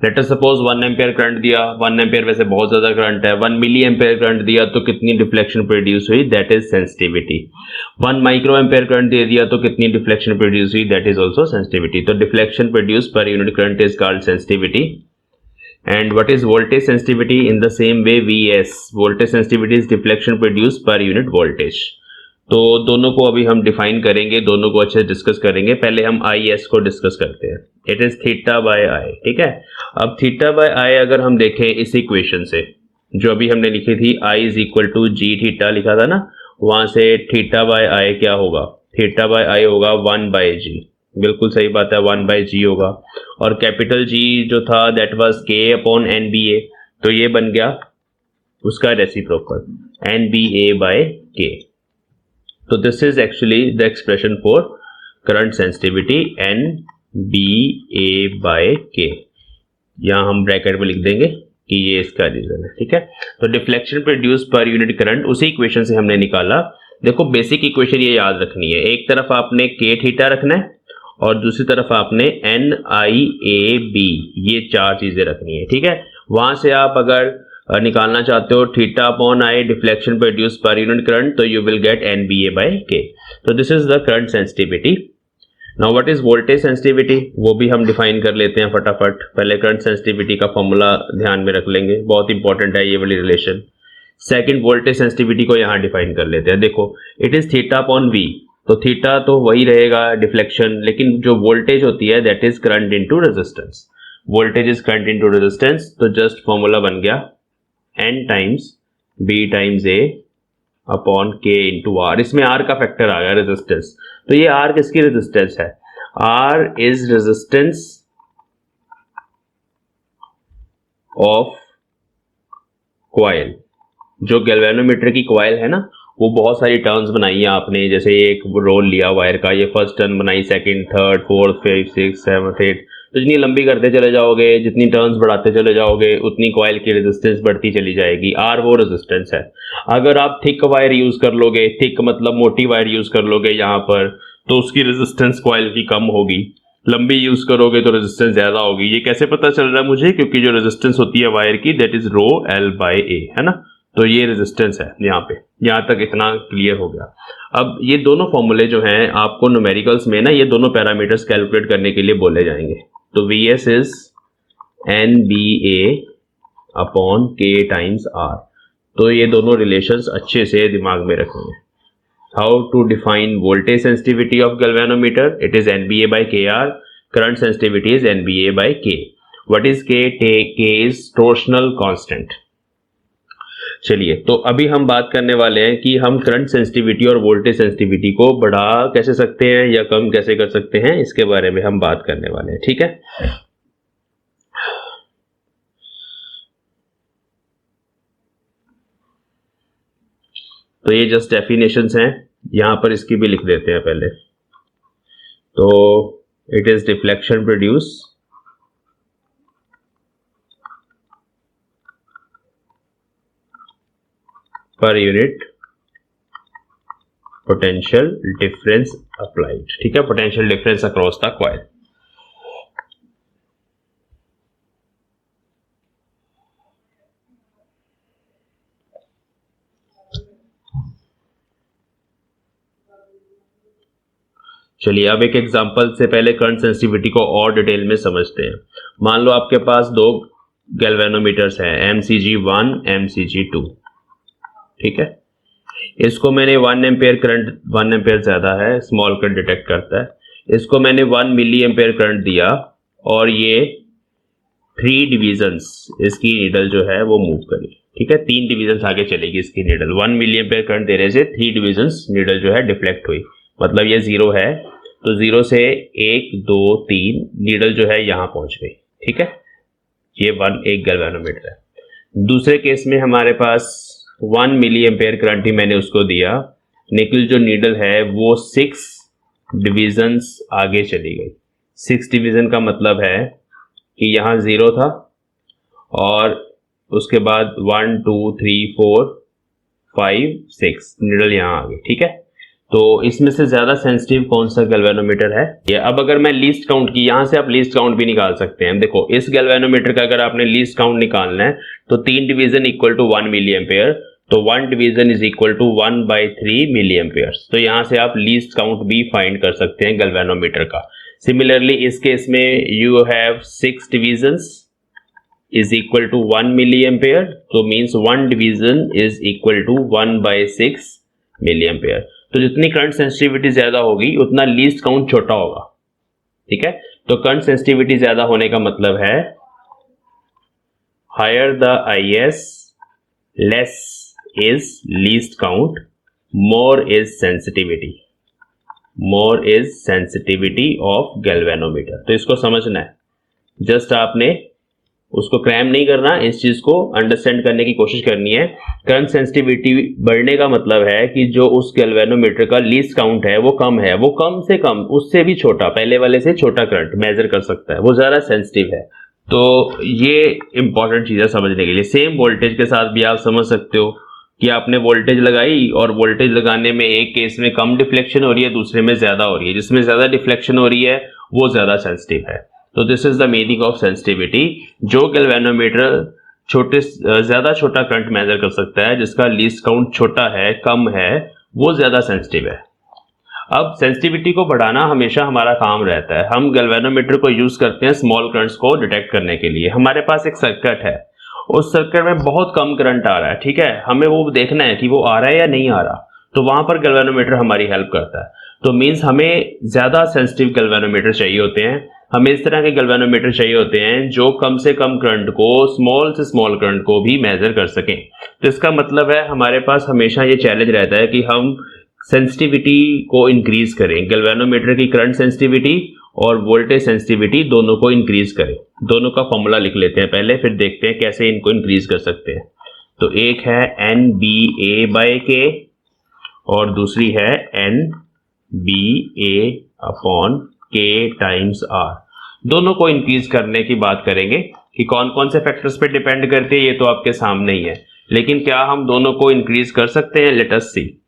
Let us suppose 1 ampere current दिया. 1 ampere वैसे बहुत ज्यादा current है. 1 milli ampere current दिया तो कितनी deflection produce हुई, that is sensitivity. 1 micro ampere current दे दिया तो कितनी डिफ्लेक्शन प्रोड्यूस हुई, दैट इज ऑल्सो सेंसिटिविटी. तो डिफ्लेक्शन प्रोड्यूस पर unit current is called sensitivity. And what is voltage sensitivity? In the same way, VS, voltage sensitivity is deflection produced per unit voltage. तो दोनों को अभी हम define करेंगे, दोनों को अच्छे से डिस्कस करेंगे. पहले हम IS को डिस्कस करते हैं. इट इज थीटा बाय आई. ठीक है. अब थीटा बाय आई अगर हम देखें इस इक्वेशन से जो अभी हमने लिखी थी, I is equal to G theta लिखा था ना, वहां से थीटा बाय आई क्या होगा, थीटा बाय आई होगा 1 बाय जी. बिल्कुल सही बात है, 1/G होगा। और कैपिटल G जो था दैट वाज K/NBA, तो ये बन गया उसका रेसिप्रोकल NBA/K। तो this is actually the expression for current sensitivity NBA/K। यहाँ हम ब्रैकेट में लिख देंगे कि ये इसका रीजन है, ठीक है। तो डिफ्लेक्शन प्रोड्यूस पर यूनिट करंट उसी इक्वेशन से हमने निकाला। देखो बेसिक इक्वेशन ये याद रखनी है, एक तरफ आपने K थीटा रखना है और दूसरी तरफ आपने NIAB, ये चार चीजें रखनी है, ठीक है। वहां से आप अगर निकालना चाहते हो theta upon I deflection produce पर यूनिट करंट, तो यू विल गेट NBA/K। तो this is the current sensitivity. Now what is voltage sensitivity, वो भी हम डिफाइन कर लेते हैं फटाफट। पहले करंट सेंसिटिविटी का फॉर्मूला ध्यान में रख लेंगे, बहुत इंपॉर्टेंट है ये वाली रिलेशन। सेकंड वोल्टेज सेंसिटिविटी को यहां डिफाइन कर लेते हैं। देखो it is theta upon V, तो थीटा तो वही रहेगा डिफ्लेक्शन, लेकिन जो वोल्टेज होती है that is current into resistance. Voltage is current into resistance, तो जस्ट फॉर्मूला बन गया N times B times A upon K into R। इसमें R का फैक्टर आ गया रेजिस्टेंस, तो ये R किसकी रेजिस्टेंस है? R is resistance of coil. जो गैल्वेनोमीटर की कॉइल है ना, वो बहुत सारी टर्न्स बनाई है आपने, जैसे एक रोल लिया वायर का, ये फर्स्ट टर्न बनाई, second, third, fourth, fifth, six, seventh, eight, तो जितनी लंबी करते चले जाओगे, जितनी टर्न्स बढ़ाते चले जाओगे, उतनी कॉइल की रेजिस्टेंस बढ़ती चली जाएगी। R वो रेजिस्टेंस है। अगर आप थिक वायर यूज कर लोगे, थिक मतलब मोटी वायर यूज कर लोगे यहाँ पर, तो उसकी रेजिस्टेंस कॉइल की कम होगी। लंबी यूज करोगे तो रेजिस्टेंस ज्यादा होगी। ये कैसे पता चल रहा है मुझे? क्योंकि जो रेजिस्टेंस होती है वायर की दैट इज ρL/A, है ना। तो ये रेजिस्टेंस है यहाँ पे, यहाँ तक इतना क्लियर हो गया। अब ये दोनों फॉर्मूले जो हैं आपको न्यूमेरिकल्स में ना, ये दोनों पैरामीटर्स कैलकुलेट करने के लिए बोले जाएंगे। तो VS is NBA upon K times R। तो ये दोनों रिलेशंस अच्छे से दिमाग में रखेंगे। How to define voltage sensitivity of galvanometer? It is NBA/KR। Current sensitivity is NBA/K। What is K? K is torsional constant. चलिए, तो अभी हम बात करने वाले हैं कि हम करंट सेंसिटिविटी और वोल्टेज सेंसिटिविटी को बढ़ा कैसे सकते हैं या कम कैसे कर सकते हैं, इसके बारे में हम बात करने वाले हैं, ठीक है। तो ये जस्ट डेफिनेशंस हैं, यहां पर इसकी भी लिख देते हैं पहले। तो इट इज डिफ्लेक्शन प्रोड्यूस पर यूनिट पोटेंशियल डिफरेंस अप्लाइड, ठीक है, potential difference across the coil. चलिए अब एक एग्जांपल से पहले करंट सेंसिटिविटी को और डिटेल में समझते हैं। मान लो आपके पास दो गैल्वेनोमीटर्स हैं, MCG1, MCG2, ठीक है। इसको मैंने 1 एम्पेयर करंट, 1 एम्पेयर ज्यादा है, स्मॉल करंट डिटेक्ट करता है। इसको मैंने 1 मिली एम्पेयर करंट दिया और ये 3 डिविजन्स इसकी नीडल जो है वो मूव करी, ठीक है। 3 डिविजन्स आगे चलेगी इसकी नीडल। 1 मिली एम्पेयर करंट देने से 3 डिविजन्स नीडल जो है डिफ्लेक्ट हुई, मतलब ये 0 है, तो 0 से 1, 2, 3 नीडल जो है यहां पहुंच गई, ठीक है। ये एक गैल्वेनोमीटर है। दूसरे केस में हमारे पास 1 मिली एम्पेयर करंट ही मैंने उसको दिया, निकल जो नीडल है वो 6 डिविजन्स आगे चली गई। 6 डिवीजन का मतलब है कि यहाँ 0 था और उसके बाद 1, 2, 3, 4, 5, 6 नीडल यहाँ आ गई, ठीक है। तो इसमें से ज्यादा सेंसिटिव कौन सा गैल्वेनोमीटर है? ये अब अगर मैं लीस्ट काउंट की, यहां से आप लीस्ट काउंट भी निकाल सकते हैं। देखो इस गैल्वेनोमीटर का अगर आपने लीस्ट काउंट निकालना है तो 3 division equal to 1 milliampere, तो 1 division is equal to 1/3 milliampere. तो यहां से आप लीस्ट काउंट भी फाइंड कर सकते हैं गैल्वेनोमीटर का। सिमिलरली इस केस में you have 6 divisions is equal to 1 milliampere, तो means 1 division is equal to 1/6 milliampere। तो जितनी करंट सेंसिटिविटी ज्यादा होगी उतना लीस्ट काउंट छोटा होगा, ठीक है। तो करंट सेंसिटिविटी ज्यादा होने का मतलब है higher the IS less is least count, more is sensitivity. More is sensitivity of galvanometer. तो इसको समझना है, जस्ट आपने उसको क्रैम नहीं करना, इस चीज को अंडरस्टैंड करने की कोशिश करनी है। करंट सेंसिटिविटी बढ़ने का मतलब है कि जो उस गैल्वेनोमीटर का लीस्ट काउंट है वो कम है, वो कम से कम उससे भी छोटा, पहले वाले से छोटा करंट मेजर कर सकता है, वो ज्यादा सेंसिटिव है। तो ये इंपॉर्टेंट चीज है समझने के लिए। सेम वोल्टेज के साथ भी आप समझ सकते हो कि आपने वोल्टेज लगाई और वोल्टेज लगाने में एक केस में कम डिफ्लेक्शन हो रही है, दूसरे में ज्यादा हो रही है। जिसमें ज्यादा डिफ्लेक्शन हो रही है वो ज्यादा सेंसिटिव है। तो this is the meaning of sensitivity. जो गैल्वेनोमीटर ज्यादा छोटा करंट मेजर कर सकता है, जिसका लीस्ट काउंट छोटा है, कम है, वो ज्यादा सेंसिटिव है। अब सेंसिटिविटी को बढ़ाना हमेशा हमारा काम रहता है। हम गैल्वेनोमीटर को यूज करते हैं स्मॉल करंट्स को डिटेक्ट करने के लिए। हमारे पास एक सर्किट है, उस सर्किट में बहुत कम करंट आ रहा है, ठीक है, हमें वो देखना है कि वो आ रहा है या नहीं आ रहा, तो वहां पर गैल्वेनोमीटर हमारी हेल्प करता है। तो मींस हमें ज्यादा सेंसिटिव गैल्वेनोमीटर चाहिए होते हैं, हमें इस तरह के गैल्वेनोमीटर चाहिए होते हैं जो कम से कम करंट को, स्मॉल से स्मॉल करंट को भी मेजर कर सकें। तो इसका मतलब है हमारे पास हमेशा ये चैलेंज रहता है कि हम सेंसिटिविटी को इंक्रीज करें, गैल्वेनोमीटर की करंट सेंसिटिविटी और वोल्टेज सेंसिटिविटी दोनों को इंक्रीज करें। दोनों का फॉर्मूला लिख लेते हैं पहले, फिर देखते हैं कैसे इनको इंक्रीज कर सकते हैं। तो एक है NBA/K और दूसरी है NBA/K टाइम्स R। दोनों को इंक्रीज करने की बात करेंगे कि कौन कौन से फैक्टर्स पे डिपेंड करते हैं, ये तो आपके सामने ही है, लेकिन क्या हम दोनों को इंक्रीज कर सकते हैं? लेट अस सी।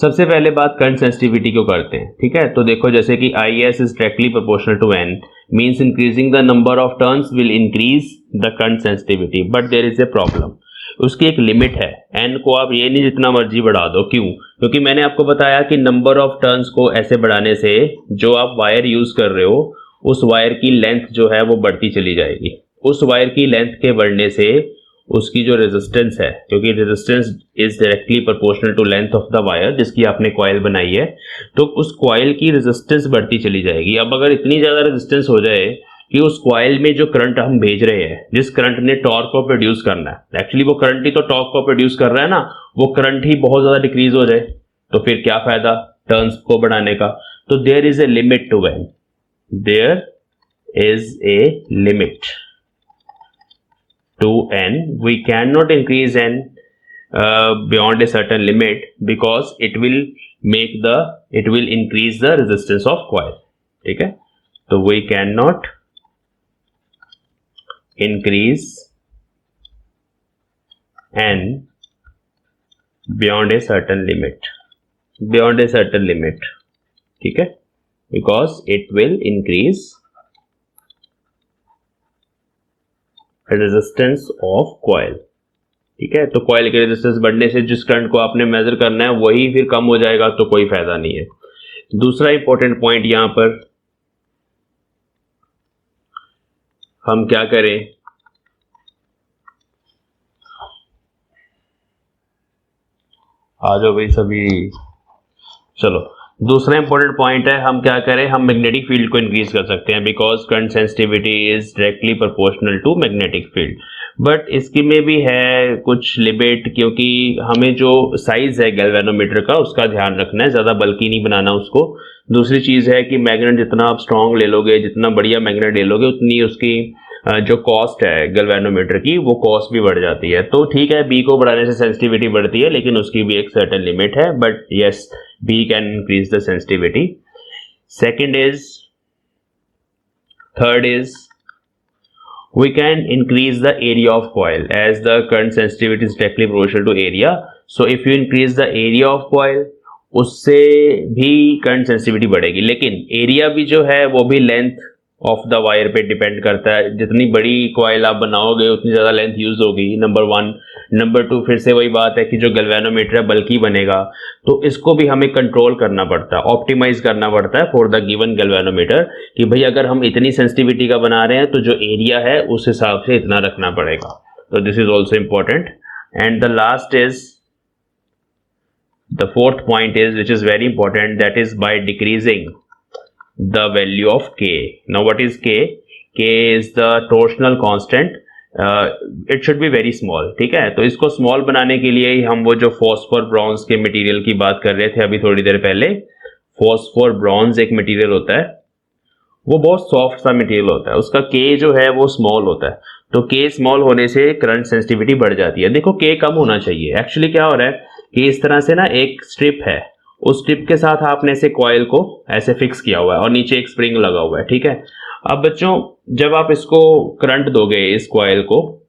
सबसे पहले बात करंट सेंसिटिविटी को करते हैं, ठीक है। तो देखो जैसे कि IS is directly proportional to N, means increasing the number of turns will increase the current sensitivity, but there is a problem. उसकी एक लिमिट है, N को आप ये नहीं जितना मर्जी बढ़ा दो। क्यों? क्योंकि मैंने आपको बताया कि नंबर ऑफ टर्न्स को ऐसे बढ़ाने से जो आप वायर यूज कर रहे हो उस वायर की लेंथ जो है वो बढ़ती चली जाएगी। उस वायर की लेंथ के बढ़ने से उसकी जो रेजिस्टेंस है, क्योंकि resistance is directly proportional to length of the wire जिसकी आपने कॉइल बनाई है, तो उस कॉइल की रेजिस्टेंस बढ़ती चली जाएगी। अब अगर इतनी ज्यादा रेजिस्टेंस हो जाए कि उस कॉइल में जो करंट हम भेज रहे हैं, जिस करंट ने टॉर्क को प्रोड्यूस करना है, एक्चुअली वो करंट ही तो टॉर्क को प्रोड्यूस कर रहा है ना, वो करंट ही बहुत ज्यादा डिक्रीज हो जाए तो फिर क्या फायदा टर्न्स को बढ़ाने का। तो there is a limit to N, there is a limit to N. We cannot increase N beyond a certain limit because it will increase the resistance of coil, ठीक है। तो we cannot increase N beyond a certain limit, ठीक है, because it will increase resistance of coil, ठीक है। तो coil के resistance बढ़ने से जिस करंट को आपने मेजर करना है वही फिर कम हो जाएगा, तो कोई फायदा नहीं है। दूसरा इंपॉर्टेंट पॉइंट यहां पर हम क्या करें, आ जाओ भाई सभी, चलो दूसरा इंपॉर्टेंट पॉइंट है, हम क्या करें, हम मैग्नेटिक फील्ड को इंक्रीज कर सकते हैं because current sensitivity is directly proportional to magnetic field. But इसकी में भी है कुछ लिमिट, क्योंकि हमें जो साइज है गैल्वेनोमीटर का उसका ध्यान रखना है, ज्यादा बल्कि नहीं बनाना उसको। दूसरी चीज है कि मैग्नेट जितना आप स्ट्रॉन्ग ले लोगे, जितना बढ़िया मैग्नेट ले लोगे, उतनी उसकी जो कॉस्ट है गैल्वेनोमीटर की वो कॉस्ट भी बढ़ जाती है। तो ठीक है, बी को बढ़ाने से सेंसिटिविटी बढ़ती है, लेकिन उसकी भी एक सर्टेन लिमिट है, but yes B can increase the sensitivity. Third is we can increase the area of coil as the current sensitivity is directly proportional to area. So if you increase the area of coil, उससे भी current sensitivity बढ़ेगी, लेकिन area भी जो है वो भी length of the wire पे डिपेंड करता है। जितनी बड़ी कॉइल आप बनाओगे उतनी ज्यादा लेंथ यूज होगी, नंबर 1। नंबर 2, फिर से वही बात है कि जो गैल्वेनोमीटर है बल्कि बनेगा, तो इसको भी हमें कंट्रोल करना पड़ता है, ऑप्टिमाइज करना पड़ता है फॉर द गिवन गैल्वेनोमीटर, कि भाई अगर हम इतनी सेंसिटिविटी का बना रहे हैं तो जो एरिया है उस हिसाब से इतना रखना पड़ेगा। तो this is also important. And the last is the fourth point is, which is very important, that is by decreasing the value of K. Now what is K? K is the torsional constant it should be very small, ठीक है। तो इसको small बनाने के लिए ही हम वो जो फॉस्फोर ब्रॉन्ज के मटेरियल की बात कर रहे थे अभी थोड़ी देर पहले, फॉस्फोर ब्रॉन्ज एक मटेरियल होता है, वो बहुत सॉफ्ट सा मटेरियल होता है, उसका के जो है वो स्मॉल होता है। तो के स्मॉल होने से करंट सेंसिटिविटी बढ़ जाती है। देखो के कम होना चाहिए। एक्चुअली क्या हो रहा है कि इस तरह से ना एक स्ट्रिप है, उस स्ट्रिप के साथ आपने ऐसे कॉइल को ऐसे फिक्स किया हुआ है और नीचे एक स्प्रिंग लगा हुआ है, ठीक है। अब बच्चों जब आप इसको करंट दोगे इस कॉइल को,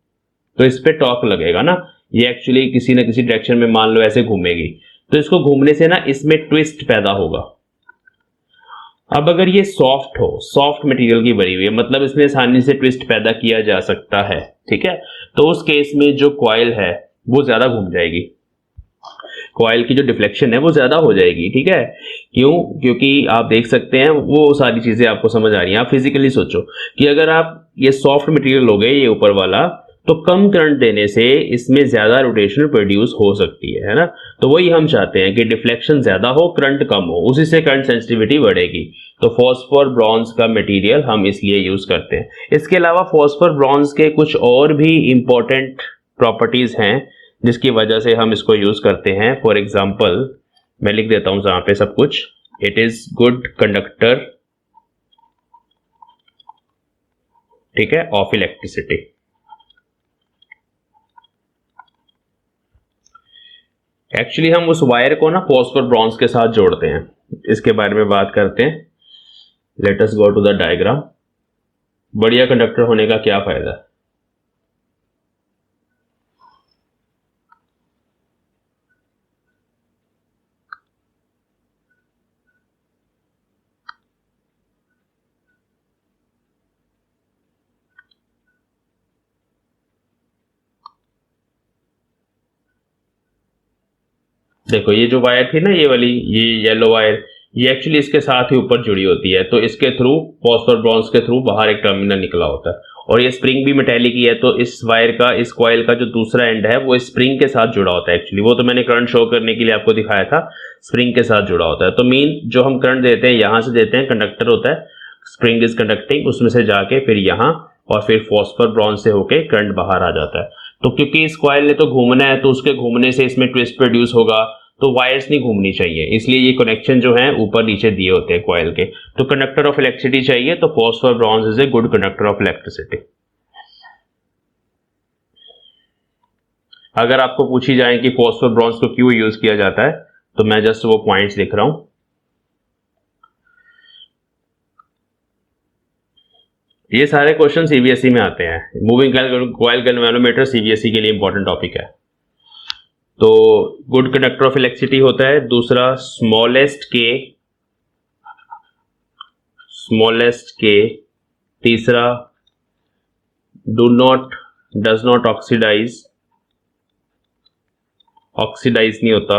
तो इस पे टॉर्क लगेगा ना, ये एक्चुअली किसी न किसी डायरेक्शन में मान लो ऐसे घूमेगी, तो इसको घूमने से ना इसमें ट्विस्ट पैदा होगा। अब अगर ये सॉफ्ट हो, सॉफ्ट मटेरियल की बनी हुई है, मतलब इसमें आसानी से ट्विस्ट पैदा किया जा सकता है, ठीक है, तो उस केस में जो कॉइल है वो ज्यादा घूम जाएगी, कॉइल की जो डिफ्लेक्शन है वो ज्यादा हो जाएगी, ठीक है। क्यों? क्योंकि आप देख सकते हैं वो सारी चीजें आपको समझ आ रही हैं। आप फिजिकली सोचो कि अगर आप ये सॉफ्ट मटेरियल हो गए ये ऊपर वाला, तो कम करंट देने से इसमें ज्यादा रोटेशन प्रोड्यूस हो सकती है ना। तो वही हम चाहते हैं कि डिफ्लेक्शन ज्यादा हो, करंट कम हो, उसी से करंट सेंसिटिविटी बढ़ेगी। तो फॉस्फोर ब्रॉन्ज का मटेरियल हम इसलिए यूज करते हैं। इसके अलावा फॉस्फोर ब्रॉन्ज के कुछ और भी इंपॉर्टेंट प्रॉपर्टीज हैं जिसकी वजह से हम इसको यूज करते हैं। फॉर एग्जाम्पल मैं लिख देता हूं जहां पे सब कुछ, इट इज गुड कंडक्टर, ठीक है, ऑफ इलेक्ट्रिसिटी। एक्चुअली हम उस वायर को ना फॉस्फोर ब्रॉन्ज के साथ जोड़ते हैं, इसके बारे में बात करते हैं। Let us go to the diagram. बढ़िया कंडक्टर होने का क्या फायदा है? देखो ये जो वायर थी ना, ये वाली, ये येलो वायर, ये एक्चुअली इसके साथ ही ऊपर जुड़ी होती है, तो इसके थ्रू फॉस्फोर ब्रॉन्ज के थ्रू बाहर एक टर्मिनल निकला होता है, और ये स्प्रिंग भी मेटेलिक ही है, तो इस वायर का, इस कॉइल का जो दूसरा एंड है वो स्प्रिंग के साथ जुड़ा होता है। एक्चुअली वो तो मैंने करंट शो करने के लिए आपको दिखाया था, स्प्रिंग के साथ जुड़ा होता है। तो मीन जो हम करंट देते हैं यहां से देते हैं, कंडक्टर होता है, स्प्रिंग इज कंडक्टिंग, उसमें से जाके फिर यहां और फिर फॉस्फोर ब्रॉन्ज से होके करंट बाहर आ जाता है। तो क्योंकि इस कॉइल ने तो घूमना है, तो उसके घूमने से इसमें ट्विस्ट प्रोड्यूस होगा, तो वायर्स नहीं घूमनी चाहिए, इसलिए ये कनेक्शन जो है ऊपर नीचे दिए होते हैं कॉइल के। तो कंडक्टर ऑफ इलेक्ट्रिसिटी चाहिए, तो phosphor bronze is a good conductor of electricity. अगर आपको पूछी जाए कि फॉस्फोर ब्रॉन्ज को क्यों यूज किया जाता है, तो मैं जस्ट वो पॉइंट्स लिख रहा हूं। ये सारे क्वेश्चन सीबीएसई में आते हैं। मूविंग कॉइल गैल्वेनोमीटर सीबीएसई के लिए इंपॉर्टेंट टॉपिक है। तो गुड कंडक्टर ऑफ इलेक्ट्रिसिटी होता है। दूसरा स्मॉलेस्ट के। तीसरा डज नॉट ऑक्सीडाइज नहीं होता,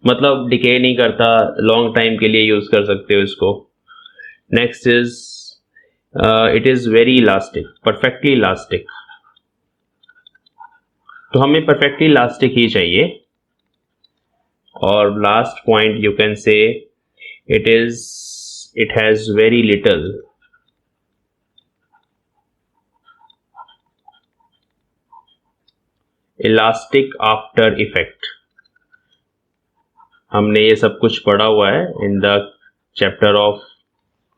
मतलब डिके नहीं करता, लॉन्ग टाइम के लिए यूज कर सकते हो इसको। Next is it is very elastic, perfectly elastic, तो हमें परफेक्टली इलास्टिक ही चाहिए। और last point you can say it has very little elastic after effect. हमने ये सब कुछ पढ़ा हुआ है in the chapter of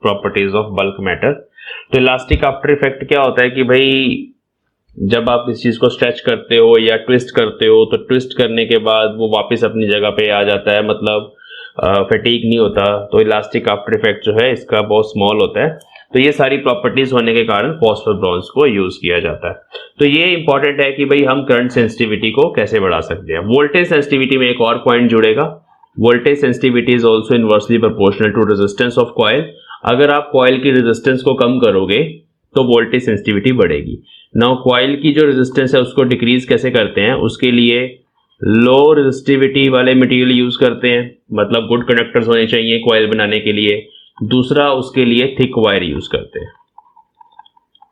properties of bulk matter. तो इलास्टिक आफ्टर इफेक्ट क्या होता है कि भाई जब आप इस चीज को स्ट्रेच करते हो या ट्विस्ट करते हो, तो ट्विस्ट करने के बाद वो वापस अपनी जगह पे आ जाता है, मतलब फटीग नहीं होता। तो इलास्टिक आफ्टर इफेक्ट जो है इसका बहुत स्मॉल होता है। तो ये सारी प्रॉपर्टीज होने के कारण फॉस्फोर ब्रॉन्ज को यूज किया जाता है। तो ये इंपॉर्टेंट है कि भाई हम करंट सेंसिटिविटी को कैसे बढ़ा सकते हैं। वोल्टेज सेंसिटिविटी में एक और पॉइंट जुड़ेगा। Voltage sensitivity is also inversely proportional to resistance of coil. अगर आप कॉइल की रेजिस्टेंस को कम करोगे तो वोल्टेज सेंसिटिविटी बढ़ेगी। नाउ कॉइल की जो रेजिस्टेंस है उसको डिक्रीज कैसे करते हैं, उसके लिए लो रेजिस्टिविटी वाले मटेरियल यूज करते हैं, मतलब गुड कंडक्टर्स होने चाहिए कॉइल बनाने के लिए। दूसरा उसके लिए थिक वायर यूज करते हैं।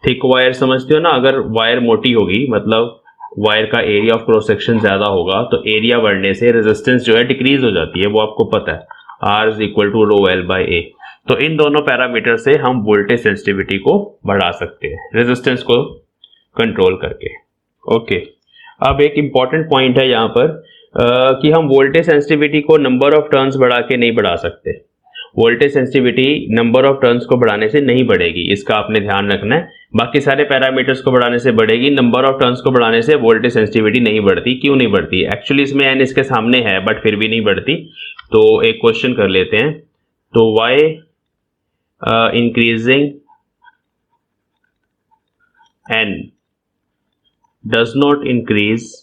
थिक वायर समझते हो ना, अगर वायर मोटी होगी मतलब वायर का एरिया ऑफ क्रॉस सेक्शन ज्यादा होगा, तो एरिया बढ़ने से रेजिस्टेंस जो है डिक्रीज हो जाती है, वो आपको पता है, R is equal to rho L by A. तो इन दोनों पैरामीटर से हम वोल्टेज सेंसिटिविटी को बढ़ा सकते हैं, रेजिस्टेंस को कंट्रोल करके। ओके, अब एक इम्पॉर्टेंट पॉइंट है यहाँ पर कि हम वोल्टेज सेंसिटिविटी को नंबर ऑफ टर्न्स बढ़ा के नहीं बढ़ा सकते। Voltage sensitivity number of turns को बढ़ाने से नहीं बढ़ेगी, इसका आपने ध्यान रखना है। बाकी सारे पैरामीटर्स को बढ़ाने से बढ़ेगी, नंबर ऑफ टर्न्स को बढ़ाने से वोल्टेज सेंसिटिविटी नहीं बढ़ती। क्यों नहीं बढ़ती? एक्चुअली इसमें एन इसके सामने है बट फिर भी नहीं बढ़ती। तो एक क्वेश्चन कर लेते हैं। तो why increasing N does not increase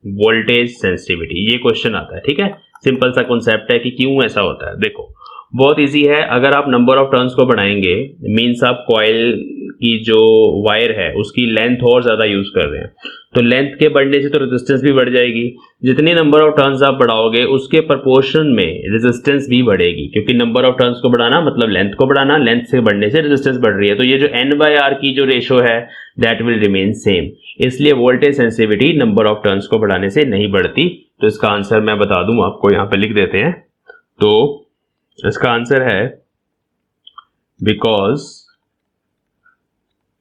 voltage sensitivity, ये क्वेश्चन आता है। ठीक है, सिंपल सा कॉन्सेप्ट है कि क्यों ऐसा होता है। देखो बहुत इजी है, अगर आप नंबर ऑफ टर्न्स को बढ़ाएंगे मींस आप कॉइल की जो वायर है उसकी लेंथ और ज्यादा यूज कर रहे हैं, तो लेंथ के बढ़ने से तो रेजिस्टेंस भी बढ़ जाएगी। जितनी नंबर ऑफ टर्न्स आप बढ़ाओगे उसके प्रोपोर्शन में रेजिस्टेंस भी बढ़ेगी, क्योंकि नंबर ऑफ टर्न्स को बढ़ाना मतलब लेंथ को बढ़ाना, लेंथ से बढ़ने से रेजिस्टेंस बढ़ रही है। तो ये जो N/R की जो रेशो है दैट विल रिमेन सेम, इसलिए voltage sensitivity number of turns को बढ़ाने से नहीं बढ़ती। तो इसका आंसर मैं बता दूं आपको, यहां पे लिख देते हैं। तो इसका आंसर है because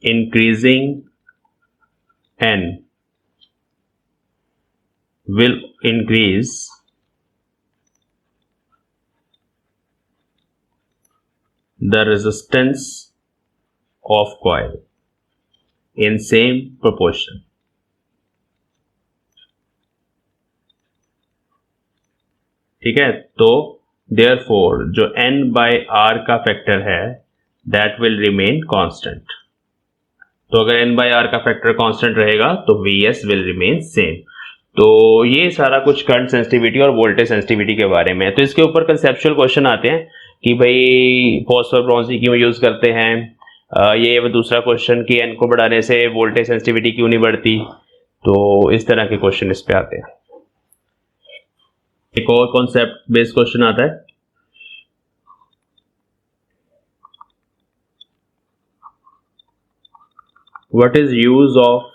increasing N will increase the resistance of coil in same proportion। ठीक है, तो therefore जो N/R का फैक्टर है that will remain constant। तो अगर N/R का फैक्टर कांस्टेंट रहेगा तो Vs will remain same। तो ये सारा कुछ करंट सेंसिटिविटी और वोल्टेज सेंसिटिविटी के बारे में है। तो इसके ऊपर कंसेप्चुअल क्वेश्चन आते हैं कि भाई फॉस्फोर ब्रोंजी क्यों यूज करते हैं, ये दूसरा क्वेश्चन कि एन को बढ़ाने से वोल्टेज सेंसिटिविटी क्यों नहीं बढ़ती। तो इस तरह के क्वेश्चन इस पे आते हैं। एक और कॉन्सेप्ट बेस्ड क्वेश्चन आता है, what is use of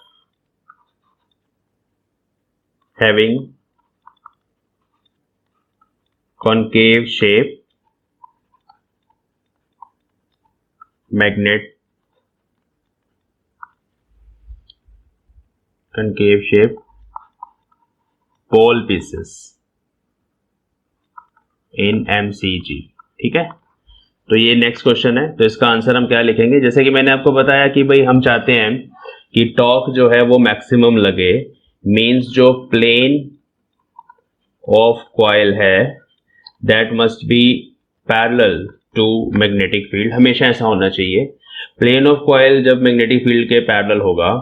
having concave shape magnet concave shape pole pieces in MCG। ठीक है, तो ये नेक्स्ट क्वेश्चन है। तो इसका आंसर हम क्या लिखेंगे, जैसे कि मैंने आपको बताया कि भाई हम चाहते हैं कि टॉर्क जो है वो मैक्सिमम लगे, मींस जो प्लेन ऑफ कॉइल है that must be parallel to magnetic field. हमेशा ऐसा होना चाहिए, प्लेन ऑफ कॉइल जब मैग्नेटिक फील्ड के पैरेलल होगा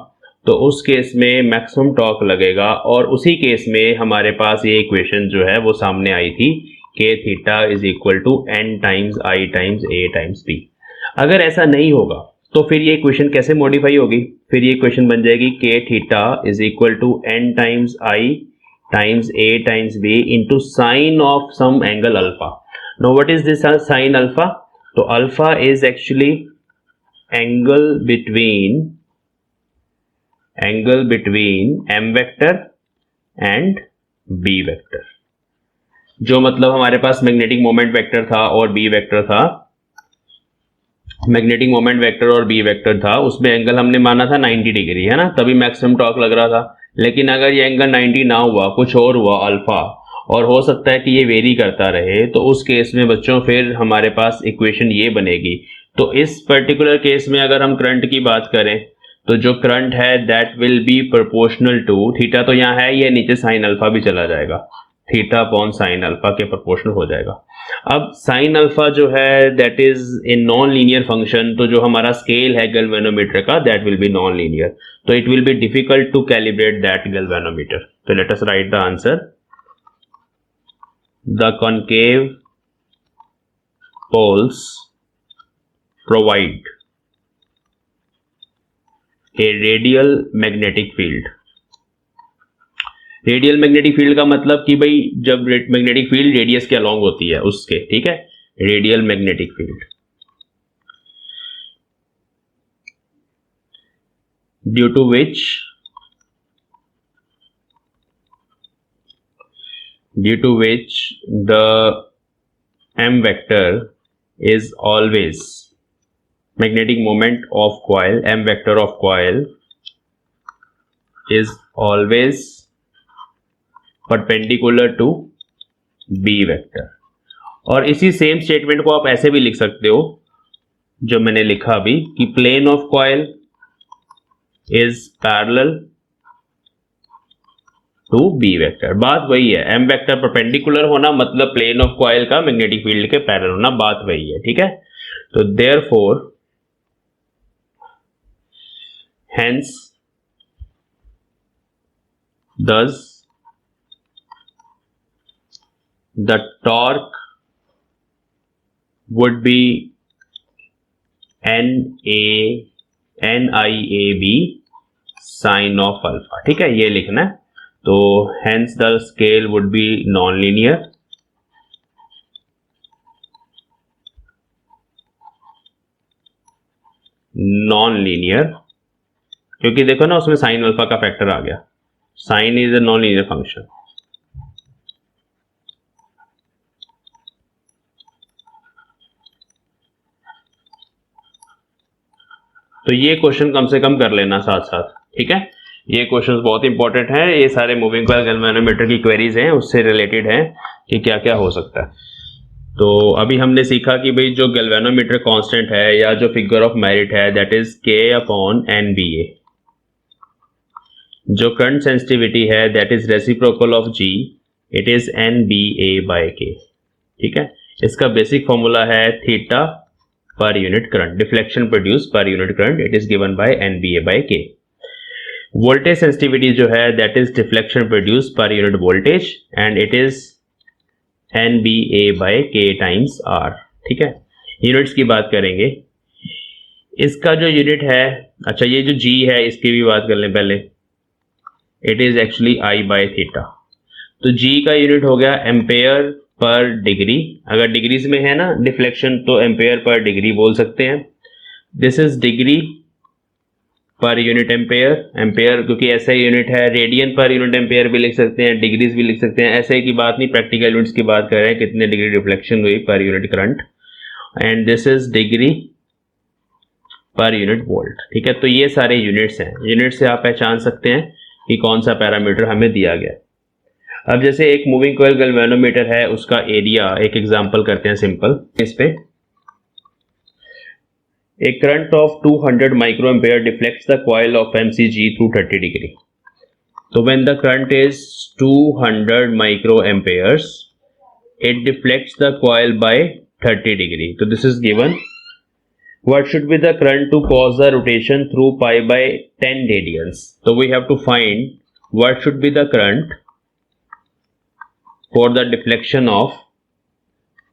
तो उस केस में मैक्सिमम टॉर्क लगेगा। और उसी केस में हमारे पास ये इक्वेशन जो है वो सामने आई थी, k theta is equal to n times i times a times b। अगर ऐसा नहीं होगा तो फिर ये इक्वेशन कैसे मॉडिफाई होगी, फिर ये इक्वेशन बन जाएगी k theta is equal to n times i times a times b into sine of some angle alpha. No what is this sine alpha? तो alpha is actually angle between m vector and b vector. जो मतलब हमारे पास magnetic moment vector था और b vector था, magnetic moment vector और b vector था, उसमें एंगल हमने माना था 90 डिग्री, है ना, तभी मैक्सिमम टॉर्क लग रहा था। लेकिन अगर ये एंगल 90 ना हुआ, कुछ और हुआ अल्फा, और हो सकता है कि ये वेरी करता रहे, तो उस केस में बच्चों फिर हमारे पास इक्वेशन ये बनेगी। तो इस पर्टिकुलर केस में अगर हम करंट की बात करें तो जो करंट है that will be proportional to theta, तो यहाँ है ये नीचे साइन अल्फा भी चला जाएगा, थीटा अपॉन साइन अल्फा के प्रोपोर्शनल हो जाएगा। अब साइन अल्फा जो है that is a non linear function, तो जो हमारा स्केल है गैल्वेनोमीटर का that will be non linear, तो it will be difficult to calibrate that galvanometer. तो let us write the answer, the concave poles provide a radial magnetic field. Radial magnetic field का मतलब कि भाई जब magnetic field radius के along होती है उसके, ठीक है, radial magnetic field due to which the m vector is always magnetic moment of coil, m vector of coil is always perpendicular to b vector। और इसी सेम स्टेटमेंट को आप ऐसे भी लिख सकते हो जो मैंने लिखा अभी कि plane of coil is parallel to B vector. बात वही है, एम वेक्टर परपेंडिकुलर होना मतलब प्लेन ऑफ कॉइल का मैग्नेटिक फील्ड के पैरेलल होना, बात वही है, ठीक है। तो therefore hence thus the torque would be NIAB sin of alpha, ठीक है, ये लिखना है। तो hence the scale would be non-linear क्योंकि देखो ना उसमें साइन अल्फा का फैक्टर आ गया, sine is a non linear function. तो ये क्वेश्चन कम से कम कर लेना साथ साथ, ठीक है। ये क्वेश्चंस बहुत इंपॉर्टेंट हैं, ये सारे मूविंग कॉइल गैल्वेनोमीटर की क्वेरीज हैं, उससे रिलेटेड हैं कि क्या क्या हो सकता है। तो अभी हमने सीखा कि भाई जो गैल्वेनोमीटर कांस्टेंट है या जो फिगर ऑफ मेरिट है दैट इज K/NBA। जो करंट सेंसिटिविटी है that is reciprocal of G, it is NBA/K, ठीक है। इसका बेसिक फॉर्मूला है थीटा पर यूनिट करंट, डिफ्लेक्शन प्रोड्यूस पर unit current, it is given bye NBA/K। Voltage sensitivity जो है दैट इज डिफ्लेक्शन प्रोड्यूस पर unit voltage and it is NBA/K times R, ठीक है। यूनिट्स की बात करेंगे, इसका जो यूनिट है, अच्छा ये जो G है इसकी भी बात कर लें पहले, इट इज एक्चुअली I/थीटा। तो G का यूनिट हो गया एम्पेयर पर डिग्री, अगर डिग्रीज में है ना डिफ्लेक्शन तो एम्पेयर पर डिग्री बोल सकते हैं। दिस इज डिग्री पर यूनिट एम्पेयर, एम्पेयर क्योंकि ऐसा यूनिट है, रेडियन पर यूनिट एम्पेयर भी लिख सकते हैं, डिग्रीज भी लिख सकते हैं, ऐसे की बात नहीं, प्रैक्टिकल यूनिट्स की बात कर रहे हैं, कितने डिग्री डिफ्लेक्शन हुई पर unit current, and this is degree पर यूनिट वोल्ट, ठीक है। तो ये सारे यूनिट्स हैं, यूनिट से आप पहचान सकते हैं कि कौन सा पैरामीटर हमें दिया गया। अब जैसे एक मूविंग कॉइल गैल्वेनोमीटर है, उसका एरिया, एक एग्जांपल करते हैं सिंपल इस पे। A current of 200 microampere deflects the coil of MCG through 30 degree. So when the current is 200 microamperes, it deflects the coil by 30 degree. So this is given. What should be the current to cause the rotation through pi/10 radians? So we have to find what should be the current for the deflection of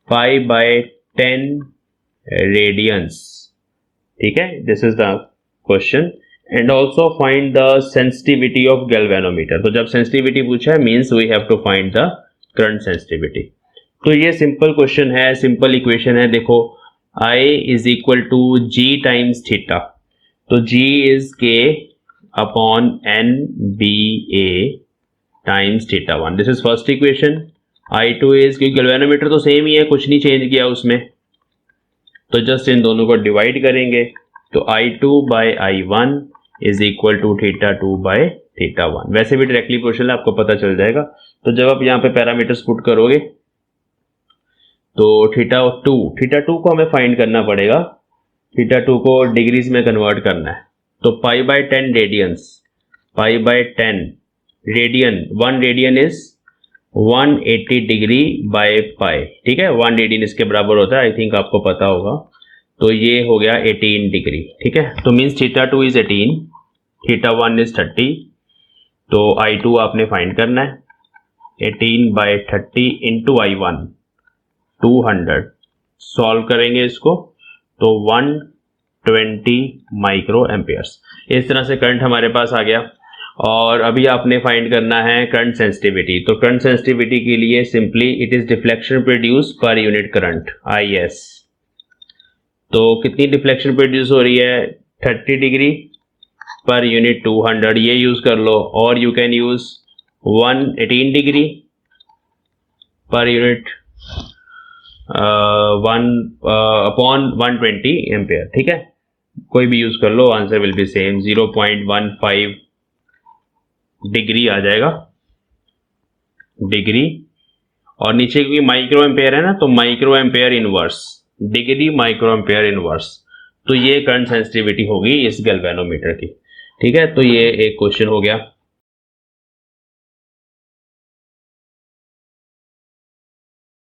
pi/10 radians. ठीक है, this is the question. And also find the sensitivity of galvanometer. तो जब sensitivity पूछा है means we have to find the current sensitivity. तो ये simple question है, simple equation है। देखो I is equal to G times theta, तो G is K upon NBA times theta 1। This is first equation. I2 is, क्योंकि galvanometer तो same ही है, कुछ नहीं चेंज किया उसमें, तो जस्ट इन दोनों को डिवाइड करेंगे, तो I2/I1 इज इक्वल टू θ2/θ1। वैसे भी डायरेक्टली क्वेश्चन है, आपको पता चल जाएगा। तो जब आप यहाँ पे पैरामीटर्स पुट करोगे तो θ2 को हमें फाइंड करना पड़ेगा, θ2 को डिग्रीज में कन्वर्ट करना है। तो pi/10 radians, pi/10 radian, 1 radian is 180 degree by pi, ठीक है, 1 रेडियन इसके बराबर होता है, आई थिंक आपको पता होगा। तो ये हो गया 18 डिग्री, ठीक है। तो मीन्स θ2 इज 18, θ1 इज 30, तो I2 आपने फाइंड करना है, 18/30 इंटू I1 200, सॉल्व करेंगे इसको तो 120 माइक्रो एम्पियर्स। इस तरह से करंट हमारे पास आ गया। और अभी आपने फाइंड करना है करंट सेंसिटिविटी। तो करंट सेंसिटिविटी के लिए simply it is deflection produce पर यूनिट करंट, IS। तो कितनी डिफ्लेक्शन प्रोड्यूस हो रही है, 30 डिग्री पर यूनिट 200, ये यूज कर लो। और यू कैन यूज 118 डिग्री पर यूनिट 1 अपॉन 120 एम्पेयर, ठीक है। कोई भी यूज कर लो, answer will be same, 0.15 degree आ जाएगा, डिग्री। और नीचे क्योंकि माइक्रो एम्पेयर है ना, तो micro ampere inverse, degree micro ampere inverse. तो ये करंट सेंसिटिविटी होगी इस गैल्वेनोमीटर की। ठीक है, तो ये एक क्वेश्चन हो गया।